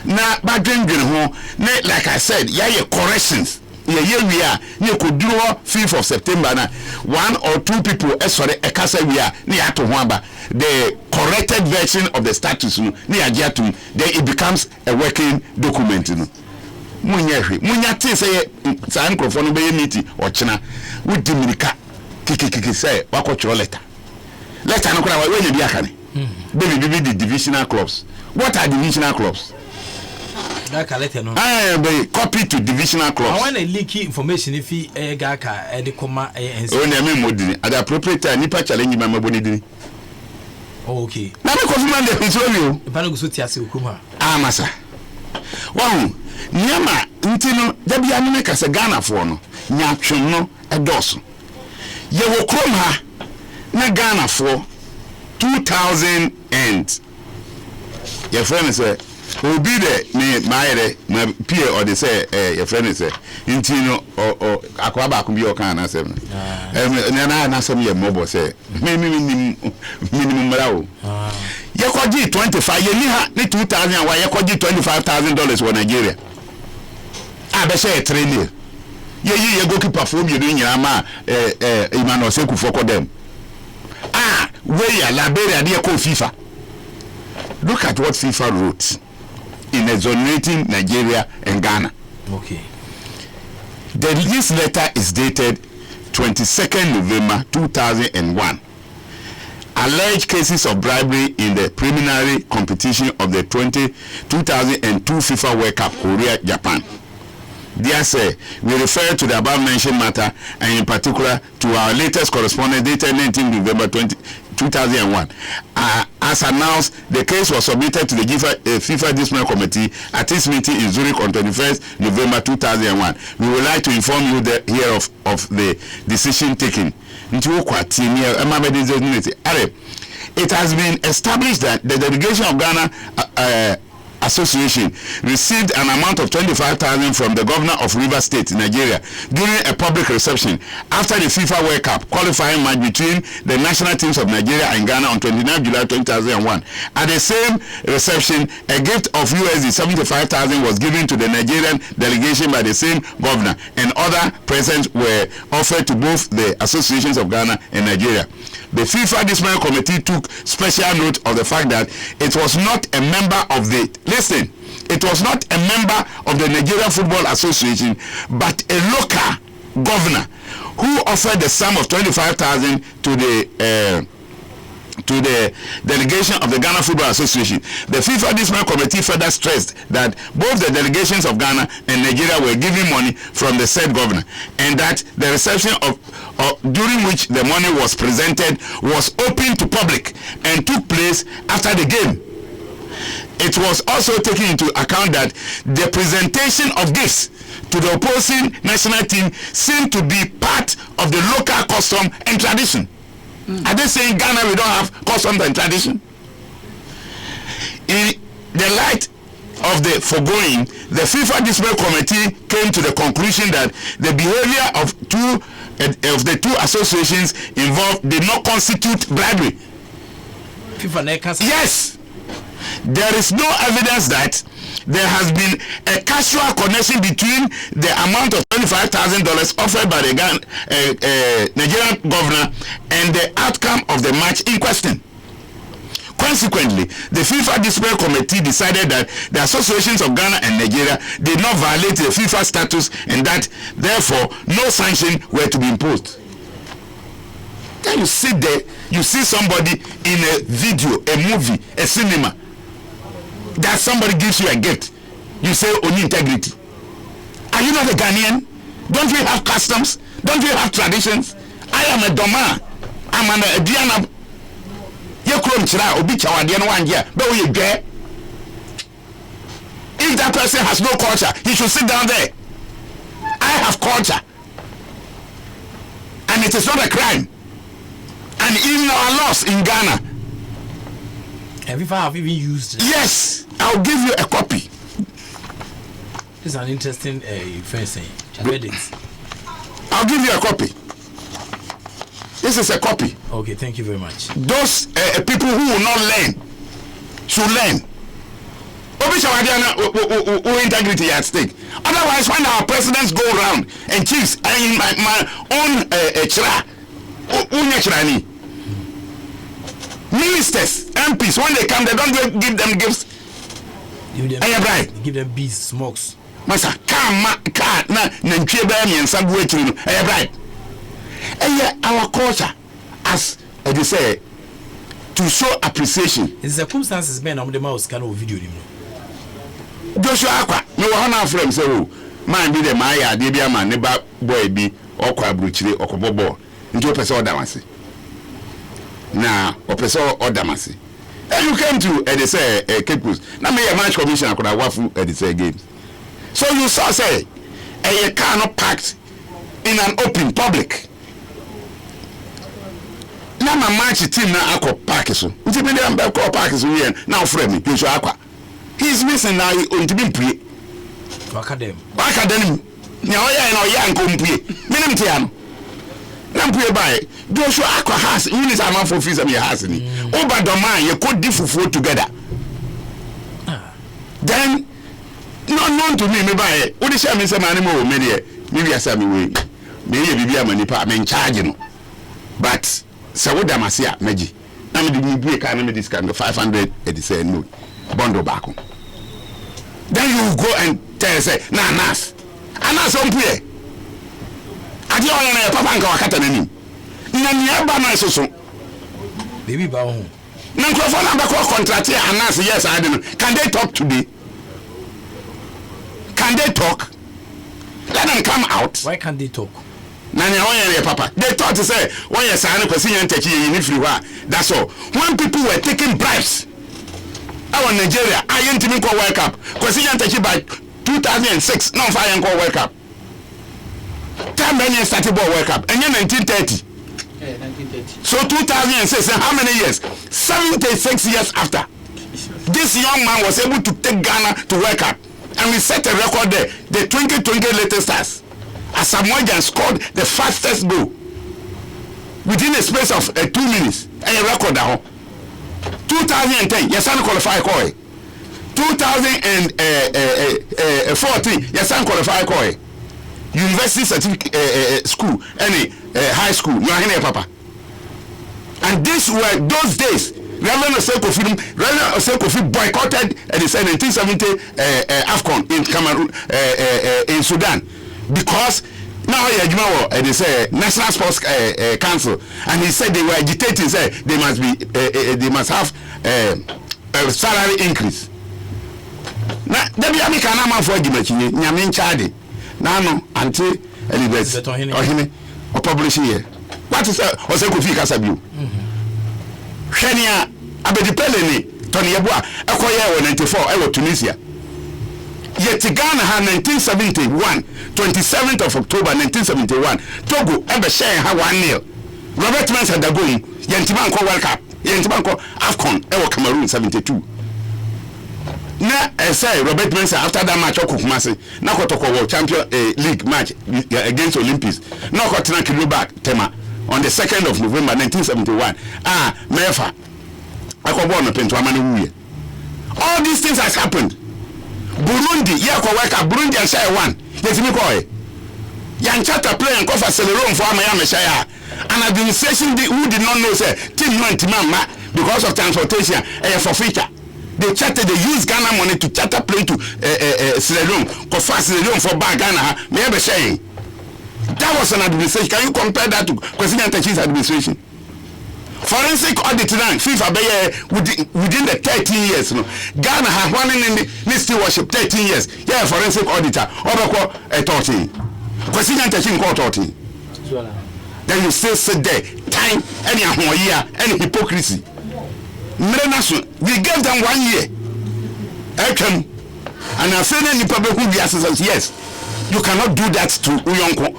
na badwendwene ho ne like I said ye corrections ye wi a ne koduro 5th of September na 1 or 2 people esore ekasa wi a ne ya to ho aba the corrected version of the status no ne ya giatum then it becomes a working document no munya te say sa microphone be meeting ochena with dimirika kikikiki say wakotro letter no kura we nya bi akane be the divisional clubs. What are divisional clubs? Gaka letter no be copy to divisional clubs. I want to leak information if he Gaka the comma oh na me modini at the appropriate time nipa challenge my maboni dini. Okay na me confirm the control e ba no go so tiase okuma masa wow nyama ntino da bia me ka se Ghana for no nya twem no edoso ye wo krom ha na Ghana for 2000 and your friend say obi de me maire ma pie or they say your friend say ntino o akwa ba ko bi o kan na sem na sem ye mobo say minimum marawo ye koji 25 ye ni ha ni 2000 wa ye koji $25,000 for Nigeria be say $1 trillion ye goalkeeper for bi ni nyina ma Emmanuel Seku for them we ya Liberia dey call FIFA. Look at what FIFA wrote in exonerating Nigeria and Ghana. Okay. This letter is dated 22nd November 2001. Alleged cases of bribery in the preliminary competition of the 2002 FIFA World Cup Korea, Japan. Dear sir, we refer to the above mentioned matter and in particular to our latest correspondence dated 19 November 2001. As announced, the case was submitted to the FIFA Disciplinary Committee at its meeting in Zurich on 21st November 2001. We would like to inform you here of the decision taken. It has been established that the delegation of Ghana Association received an amount of 25,000 from the governor of Rivers State, Nigeria, during a public reception after the FIFA World Cup qualifying match between the national teams of Nigeria and Ghana on 29 July 2001. At the same reception, a gift of USD 75,000 was given to the Nigerian delegation by the same governor, and other presents were offered to both the associations of Ghana and Nigeria. The FIFA Disciplinary Committee took special note of the fact that it was not a member of the it was not a member of the Nigerian Football Association, but a local governor who offered the sum of 25,000 to the delegation of the Ghana Football Association. The FIFA Disciplinary Committee further stressed that both the delegations of Ghana and Nigeria were giving money from the said governor, and that the reception during which the money was presented was open to public and took place after the game. It was also taken into account that the presentation of gifts to the opposing national team seemed to be part of the local custom and tradition. Are they saying Ghana we don't have customs and tradition? In the light of the foregoing, the FIFA Disciplinary Committee came to the conclusion that the behavior of the two associations involved did not constitute bribery. FIFA yes. there is no evidence that there has been a casual connection between the amount of $25,000 offered by the Nigerian governor and the outcome of the match in question. Consequently, the FIFA Disciplinary Committee decided that the associations of Ghana and Nigeria did not violate the FIFA status and that, therefore, no sanction were to be imposed. Then you sit there, you see somebody in a video, a movie, a cinema, that somebody gives you a gift. You say, only integrity. Are you not a Ghanaian? Don't we have customs? Don't we have traditions? I am a Doma. I'm a Diana. If that person has no culture, he should sit down there. I have culture, and it is not a crime. And in our laws in Ghana, have even used it? Yes, I'll give you a copy. This is an interesting phrase. I'll give you a copy. This is a copy. Okay, thank you very much. Those people who will not learn should learn. Integrity at stake. Otherwise, when our presidents go around and chiefs, and my own ministers, MPs, when they come, they don't give them gifts. Give them bees, smokes. Masa car na nantwie ba me nsa go akiri no bribe. Our culture, as they say, to show appreciation. In circumstances, men on the mouse can video him. Joshua Aqua, no one of them say, oh, man, be the Maya, Debia man, neighbor boy be, or Quabruchile, or Cobobo, into a person or Damasi. Now, or person or Damasi. And you came to, they say, a Capus. Now, me a match commissioner could have waffle at the say games. So you saw, say, a car not packed in an open public. Now my match team now ako park so. Nti me dem be call park so here now friend me Joshua Akwa. He is missing now on to be pray. Academy. Nya oya na oya nko mpie. Me nem tia no. Na mpie bai. Joshua Akwa has unit am for fees am your house ni. Obadoma ye could diffufu together. Then no known to me bai. What dey share me say man mo me dey. Me be asa me we. Me ye bibia manipa me in charge no. But so what damasia meji na me dey be ka na me discount 500 e say no bundle back. Then you go and tell say na anas on pue ade o na papa nka wakata nanim na nia ba na so baby ba ho na nkrofo na ba ko contract anas yes I don't know. Can they talk today? Can they talk? Let them come out. Why can't they talk? Papa, they thought to say, when you're signing for senior tech, that's all. When people were taking bribes, our Nigeria, I ain't even call World Cup. Because senior tech by 2006, no fire and call World Cup. Time when you started World Cup, and then 1930. Yeah, 1930. So 2006, and how many years? 76 years after. This young man was able to take Ghana to World Cup. And we set a record there. The 2020 latest stars. Asamoah scored the fastest goal within a space of 2 minutes. A record now. 2010, yes, I qualify Koi. 2014, yes, I qualify Koi. University certificate school, any high school, you are here, Papa. And these were those days. Reverend Osekofi boycotted the 1970 AFCON in Cameroon, in Sudan. Because now they say National Sports Council, and he said they were agitating, say they must have a salary increase. Now there be a man for Gimachi, Nyamin Chadi, Nano, Auntie Elizabeth, or publishing here. What is Osekofi Kasabu? Kenya Abedipeleni, Tony Yabua, Akoya 94, Ewo Tunisia. Yet Ghana had 1971, 27th of October 1971. Togo ever share how 1-0. Robert Mensah had going. Yantibanko World Cup. Yantibanko AFCON. Ever Cameroon 72. Na say Robert Mensah after that match Okukumasi. Na kotoko World Champion League match against Olympics. Na kotina kilo back tema on the 2nd of November 1971. Mefa. Akobo no pento amane wuye. all these things has happened. Burundi, Burundi and say one. Let me call it. Yan chata play and cover Celeron for Miami Shire. And administration who did not know say team went mama because of transportation for feature. They charter, they use Ghana money to charter plane to Celeron, cover Celeron for Bar Ghana. Maybe saying that was an administration. Can you compare that to President Tachi's administration? Forensic audit now, FIFA within the 13 years, Ghana has one in the stewardship 13 years. Yeah, forensic auditor. Over 13. President Tachi called 13. Then you still sit there, time, any year, any hypocrisy. We gave them 1 year. And I said, any public who be assistance, yes, you cannot do that to Uyonko.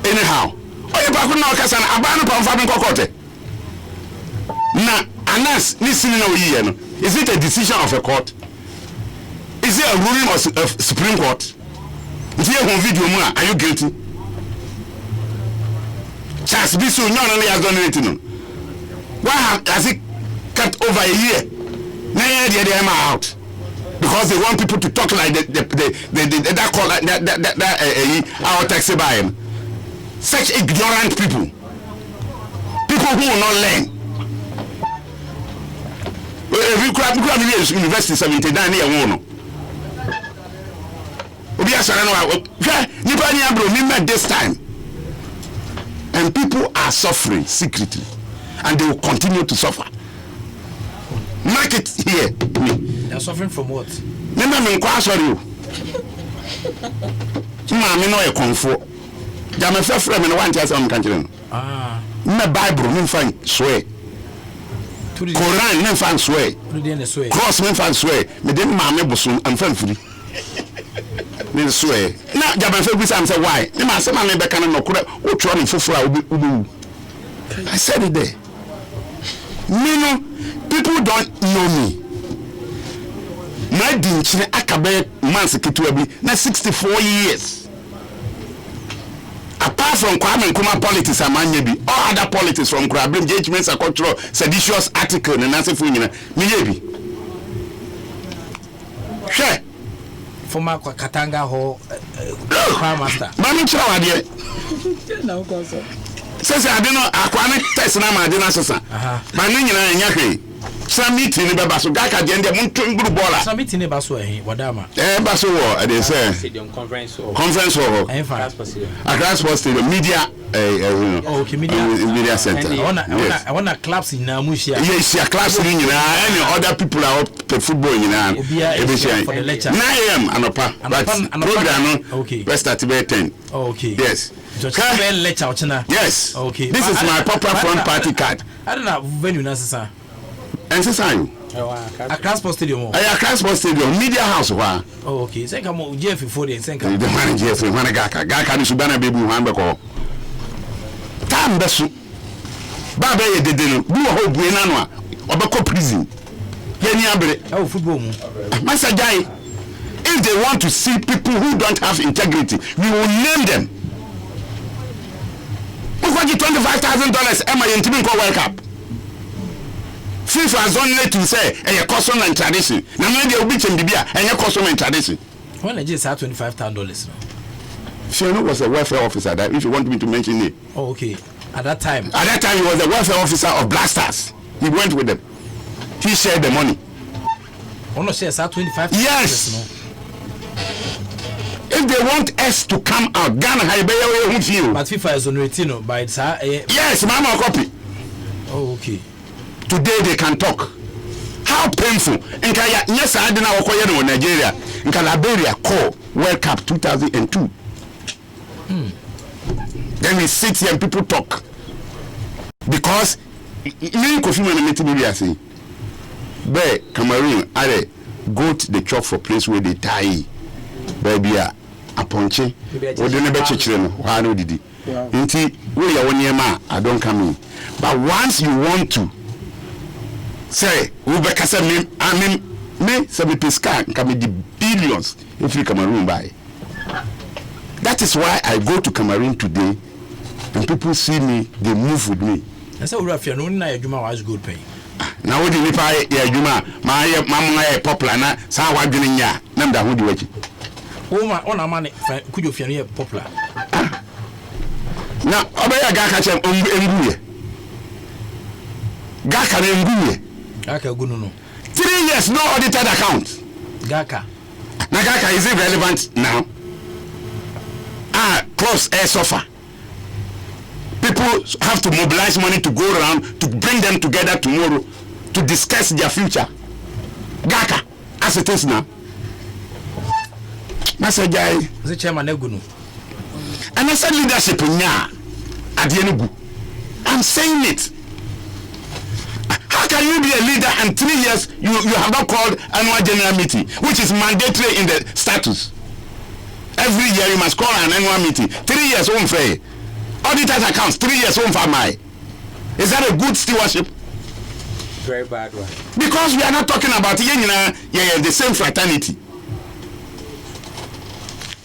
Anyhow. Oh, you back now, Cassan, Abano Pamfam Cocote. Now, Anas, listening over here, is it a decision of a court? Is it a ruling of Supreme Court? If you have a video, are you guilty? Charles Bisu, no, has done anything. Why has it cut over a year? Now they are out because they want people to talk like that call our taxi by him. Such ignorant people who will not learn. We could have university 79 years old. We are surrounded this time, and people are suffering secretly, and they will continue to suffer. Mark it here. They are suffering from what? Remember me, sorry. I know a comfort. I'm a fair friend and one chance I'm country. My Bible, me find swear. Quran, me find swear. Cross, me find swear. Me didn't mammy bosom, I'm free. Me swear. Now, Japan Fabric, I'm say why? The master man never can no correct. What running for I said it there. Me no, people don't know me. My dinchine akabe man's kituabi na 64 years. Apart from Kwame Nkrumah politics, all other politics from Krabim, judgments are control, seditious article, and answer for you. Maybe. Sure. Former Katanga Hall, Prime Master. Mammy Chow, dear. Says I don't know, I can't test Nama Dinasa. My name is Yaki. Some meeting in the Basugaka, Gender Muntungubola. Some meeting in Basway, Wadama. Basso, they say. Conference hall. A class media. Okay, media center. I want to claps in Namushia. Yes, a class in any other people are up to football in for the lecture. 9 a.m. and program. Okay. Let's start to 10. Okay. Yes. Lecture. Yes. Okay. This is my proper front party card. I don't know venue necessary. And so a Transport Stadium. A Transport Stadium, Media House. Oh, okay. Say come on, Jeff for the same. The manager for Gaka is Subana Baby Hambako. Tam Bessu Baba de Dino, do a whole Buenanoa, or Bako prison. Yeniabre, oh, football. Master Jai, if they want to see people who don't have integrity, we will name them. $25,000 Emma in Timiko World Cup. FIFA has only to say a custom and tradition. Now maybe a bit in Bibia and a custom and tradition. When I just had $25,000. Fiona was a welfare officer. That if you want me to mention it. Oh, okay. At that time he was the welfare officer of Blasters. He went with them. He shared the money. Oh no, shares at $25,000. Yes. If they want us to come out, Ghana with you. But FIFA is on retino by its yes, Mama copy. Oh, okay. Today they can talk. How painful. And yes, I didn't know in Nigeria. In Liberia, call World Cup 2002. Then we sit here and people talk. Because many Kofi Media say, "Be Cameroon, are go to the chop for place where they tie. Baby, a ponche. We don't never children. Why no did it? Until we are 1 year man, I don't come in. But once you want to say, we be kasa me, say me pesca come the billions if you Cameroon buy. That is why I go to Cameroon today, and people see me, they move with me. I say, "Urafia, no, na ejuma was good pay." na wodi nipa ya adwuma ma ye mamma e popular na sa wadwene nya na mda ho di wachi Oma ona mane kujo fiano ye popular na obeya gaka chem enguye gaka na enguye gaka gunu no 3 years no audited account gaka na gaka is it relevant now close air suffer people have to mobilize money to go around to bring them together tomorrow to discuss their future gaka as it is now Masajai the chairman egunu and I said leadership nya adienugu I'm saying it. How can you be a leader and 3 years you have not called annual general meeting, which is mandatory in the status? Every year you must call an annual meeting. 3 years won't fail. Auditors accounts 3 years won't fail. Is that a good stewardship? Very bad one. Because we are not talking about the same fraternity.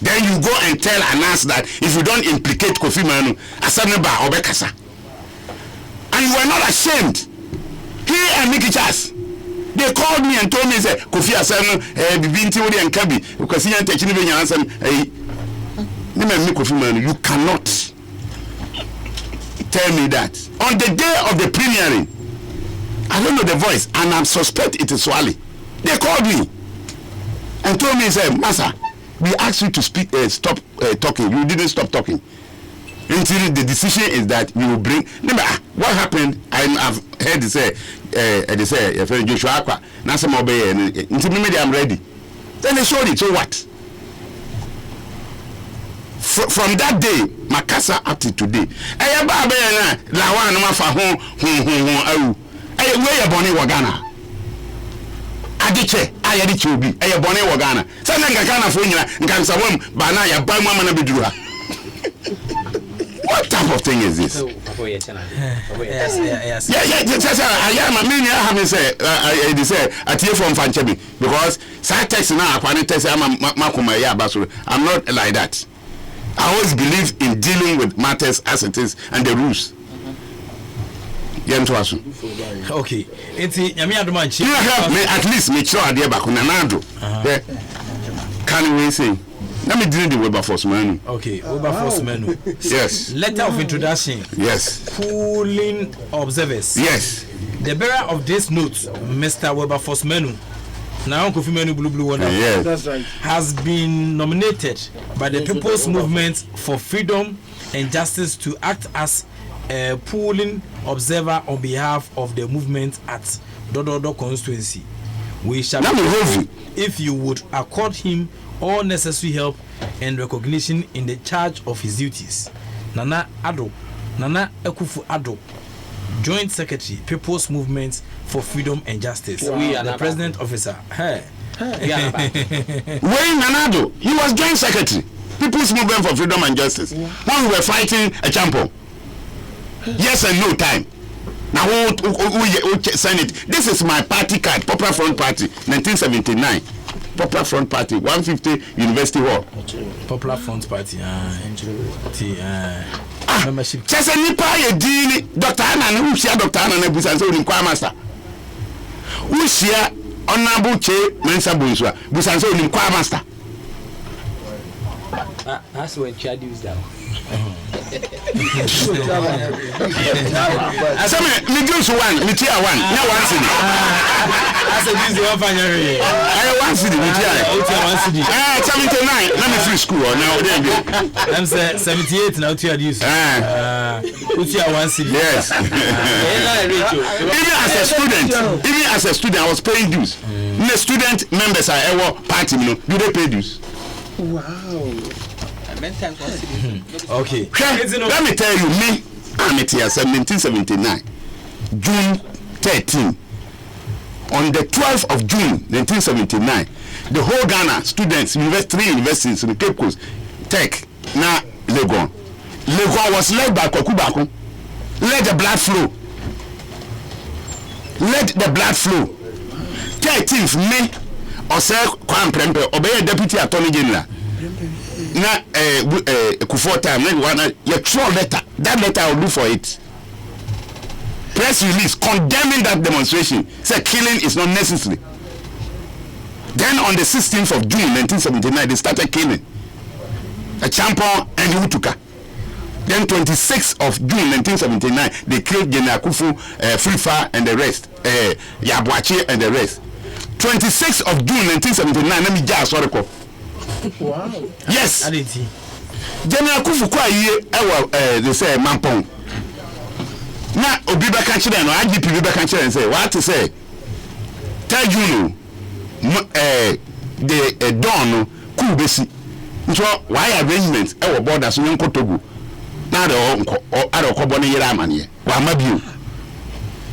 Then you go and tell Anas that if you don't implicate Kofi Manu, Asaneba Obekasa. And you are not ashamed. He and Mickey Chas, they called me and told me, say, Kofi Asano, Bibinti Odi and Kabi, because he ain't taking even your answer. Kofi Manu, you cannot tell me that. On the day of the premiering, I don't know the voice, and I suspect it is Swali. They called me and told me, say, Masa, we asked you to stop talking. You didn't stop talking. Until the decision is that we will bring. Remember what happened? I've heard they say your friend Joshua Akwa. Now some obey until maybe I'm ready. Then they showed it. So what? From that day, Makasa up to today. Hey, Baba, Lawa no mafa ho. Hey, where you born in Wagana? Adiche, ayadiche obi. Hey, born in Wagana. Sana ngakana fo nyina, nkansa wam bana ya ba mama na beduru. What type of thing is this? Yes. I am a many having said, I say, I hear from Fanchabi because side text now, I'm not like that. I always believe in dealing with matters as it is and the rules. Okay. You help me at least make sure I get back on another. Can we say? Let me deal the Wilberforce menu. Okay, Wilberforce menu. Yes. Letter of introduction. Yes. Pooling observers. Yes. The bearer of this note, Mr. Wilberforce menu. Now Kofi Menu Blue one. Yes. That's right. Has been nominated by the People's Movement for Freedom and Justice to act as a pooling observer on behalf of the movement at Dododo constituency. We shall if you would accord him all necessary help and recognition in the charge of his duties. Nana Ekufu Ado, Joint Secretary, People's Movement for Freedom and Justice. Wow. The President Officer. Hey. Wayne Nanado, he was Joint Secretary, People's Movement for Freedom and Justice. When we were fighting a champion. Yes and no time. Now who sign it? This is my party card, Popular Front Party, 1979. Popular Front Party, 150 University Hall. Popular Front Party. Membership. Chese nipa ye dini Dr. Anna who share Dr. Anna Busanso ni kwa master. Who share Honorable Che Mensa Buiswa. Busanso ni kwa master. That's when Chad used that. I said me do one, me tier one. Now one city. I said this is the one final. I one city, me tier. 79. Let me free school now. I'm 78 now. Tier this. Tier one city. Yes. Even as a student, I was paying dues. The student members are ever party, do they pay dues? Wow. Okay. Let me tell you, me, I'm at here 1979, June 13. On the 12th of June 1979, the whole Ghana students, three universities in the Cape Coast, Tech, now Legon. Legon was led by Kokubako. Let the blood flow. Let the blood flow. 13th May, Ose Kwam Prempe, obey Deputy Attorney General. Na Kufuor time, your letter. That letter I will do for it. press release condemning that demonstration. Said killing is not necessary. Then on the 16th of June 1979, they started killing a Champon and Utuka. Then 26th of June 1979, they killed General Kufu, Frifa and the rest, Yabuachi and the rest. 26th of June 1979, let me just sorry. Wow. Yes. General Kufu kwa ye they say Mampong. Na Obiba Kanchira no IGP Obiba Kanchira and say what to say? Tell you the dawn cool besi. So why arrangement our borders so yonko Togo. Na the ado ko boni yira amane. Wa mabio.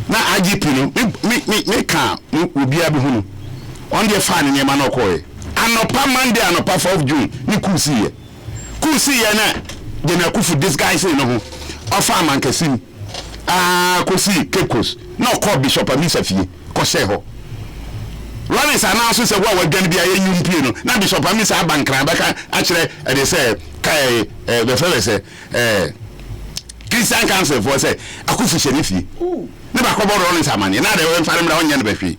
Na IGP no me ka obi abihunu. On the fan nyema no koe. Anopa Monday anopa 4th June ni kusi ye na General Kufu disguise no ho. Ofa man kesim. Kosi Kekos. No call Bishop Amisa fie. Ko she ho. Rollins announced say what we going to be a UMP no. Na Bishop Amisa abankran beka akire they say kai the fellow say Christian Council for say Akufu Sherifi. Ne ba ko bo Rollins amane. Na de we fare mra onye ne ba hwi.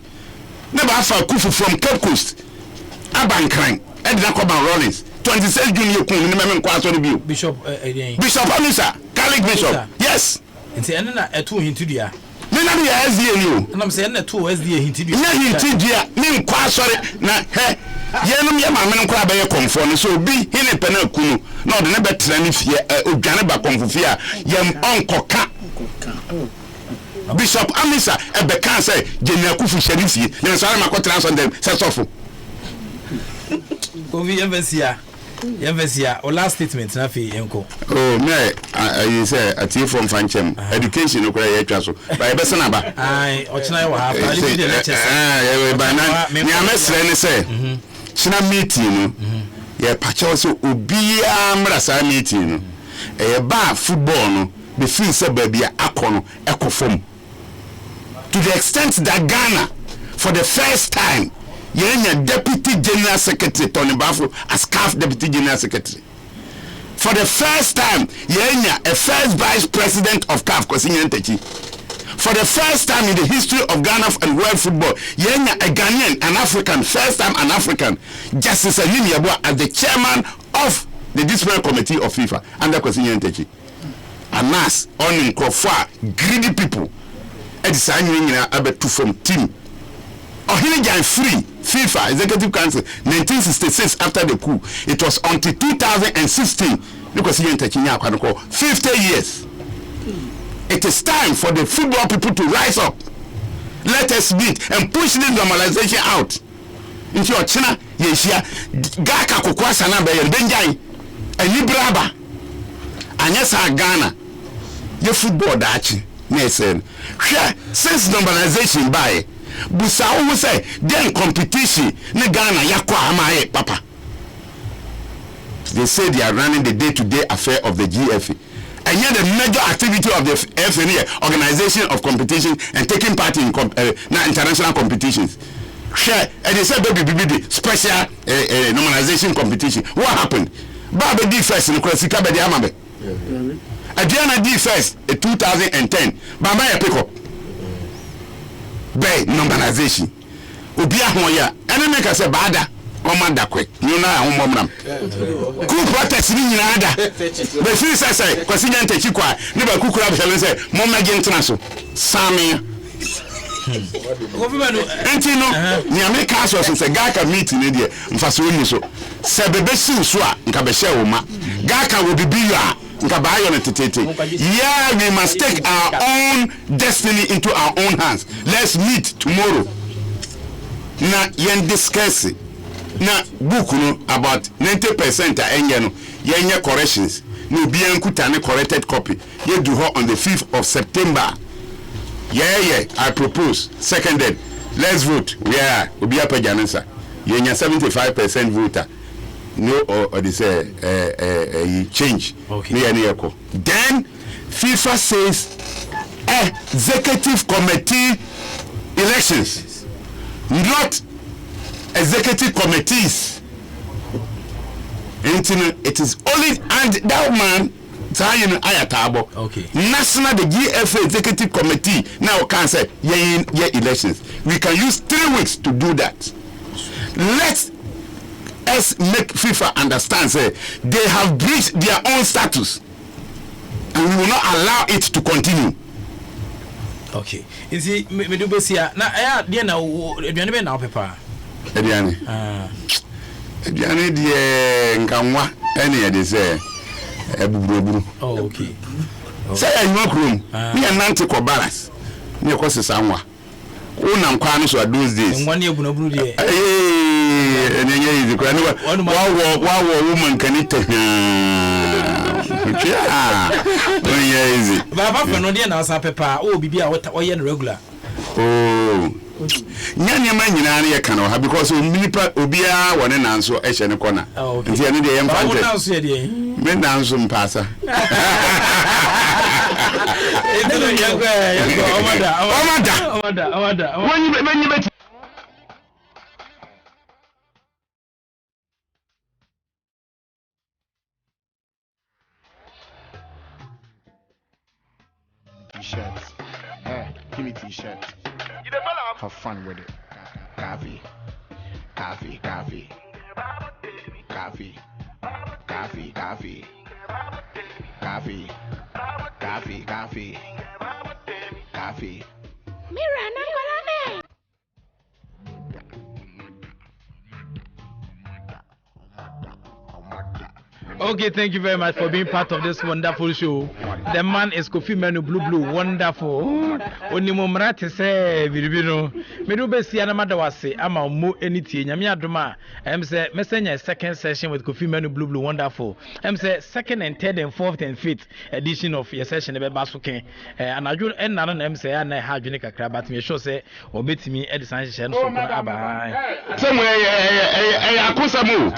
Ne ba fa Kufu from Cape Coast. Abankran. E de ko ban Rollins. 26 June you kun ni me nkwa so no bio. Bishop Bishop Amisa, Catholic Bishop. Yes. Nti ene na etu hintudua. Me na ya SDA ni o. Na me say ene etu SDA hintudua. Na hintudua ni nkwa sori na he yenum ye ma me nkwa ba ye komfo no so bi hine pena kunu na ode ne betra ni fie odwane ba komfo fie a yem onkoka. Bishop Amisa ebeka say General Kufu Sherifi ne so ma ko transfer dem say sofo. Kovi Yevesia, or last statement, Nafi Enko. Oh, me, you say, a tea from Fanchem. Education, okay, so. By Bessanaba. I, Ochina, I live in the lecture. By now, Yamas, say, China meeting, yeah, Pachoso, Ubia Mrasa meeting, a bar football, no, the free suburb, Akono, Ecofom. To the extent that Ghana, for the first time, Yenya Deputy General Secretary Tony Bafo as CAF Deputy General Secretary. For the first time, Yenya a first Vice President of CAF Kosinyen Techi. For the first time in the history of Ghana and world football, Yenya a Ghanaian, an African, first time an African, Justice Alim Yabua as the chairman of the disciplinary committee of FIFA under Kosinyen Techi. And mass on in Kofa, greedy people, and signing to from team. Ohinijan free FIFA Executive Council 1966 after the coup. It was until 2016 because he entered 50 years. It is time for the football people to rise up. Let us meet and push this normalization out. Into your China, Yesia, Gaka Kukwasana Bay and Benjai, and Libraba, and yes, Ghana. Your football dachi, Mason. Since normalization by Busa who say then competition ne Ghana yakwa amaye papa. They say they are running the day-to-day affair of the GFA. And yet the major activity of the FNA, organization of competition and taking part in international competitions. Share and they said baby special normalization competition. What happened? Baba D first in Krasika Bedi Amabe. Adriana D first in 2010. Baba ya pick up. Bay normalization. Ubia hoya. And make us a bada. Omanda quick. You know how mom. Cool protest in Nada. The few say, Quasian Techikwa, never cook up say, Moma Gentraso. Sammy. Antino, Niameka was a Gaka meeting in India, Fasuni so. Sebebesu Swa, Kabesha Uma. Gaka will be Bia. Yeah, we must take our own destiny into our own hands. Let's meet tomorrow. Na yen discuss it. Na book no about 90% enye no yenye corrections. No be enkutane corrected copy. Ye do her on the 5th of September. Yeah, I propose. Seconded. Let's vote. Yeah, obi apajansa. Yenye 75% voter. No, or they say change. Okay. Then FIFA says executive committee elections, not executive committees. It is only, and that man Tayin ayatabo. Okay. National the GFA Executive Committee now can say yeah elections. We can use 3 weeks to do that. Let us make FIFA understand say they have breached their own status and we will not allow it to continue. Okay. Is it me do besia na dia na aduane be na opepa. Aduane. Aduane die nkanwa ene ye say ebuburu. Oh okay. Say you work room. Me and Nanti ko balance. Me ko sesa nwa. Una nkwa no so those days. Nwa na ebunaburu die. Enye izi kwa ni wa woman kanite. Yeah. Onye izi. Baba fa no die na asa pepa o bibia oye no regular. Oh. Nyanya ma nyina na ye kana ha because nipa obia wone nanso ehye ne kona. Nti ene de ye mfa nte. Nanso ye de. Me nanso mpasa. Edelo yango omada. Wenyi beti. T-shirts. Give me T-shirts. Have fun with it. Coffee. Okay, thank you very much for being part of this wonderful show. The man is Kofi Menu Blue, wonderful. Oni mo mrate se biribino. Me do be sia na madawase ama mo eniti nyame adoma. Say mesenya second session with Kofi Menu Blue, wonderful. Say second and third and fourth and fifth edition of your session be basoken. Anadwo enna na say na ha adwene kakra but me sure say obetimi edisan hye no so aba. Somewhere akosamu.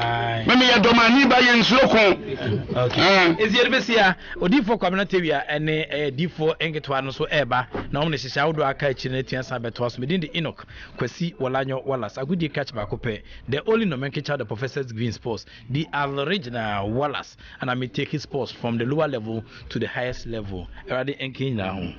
Me ya domani ba ye nsuoko. Okay. Is here besia odifo community wia ene difo engetwa no so eba na omne hihya wodo aka achi na tiansa beto so medin de Enoch Kwasi Wolanyo Wallace agudi catch back up the only nomenclature the professor's green sports the original Wallace and I may take his sports from the lower level to the highest level already enkin na ho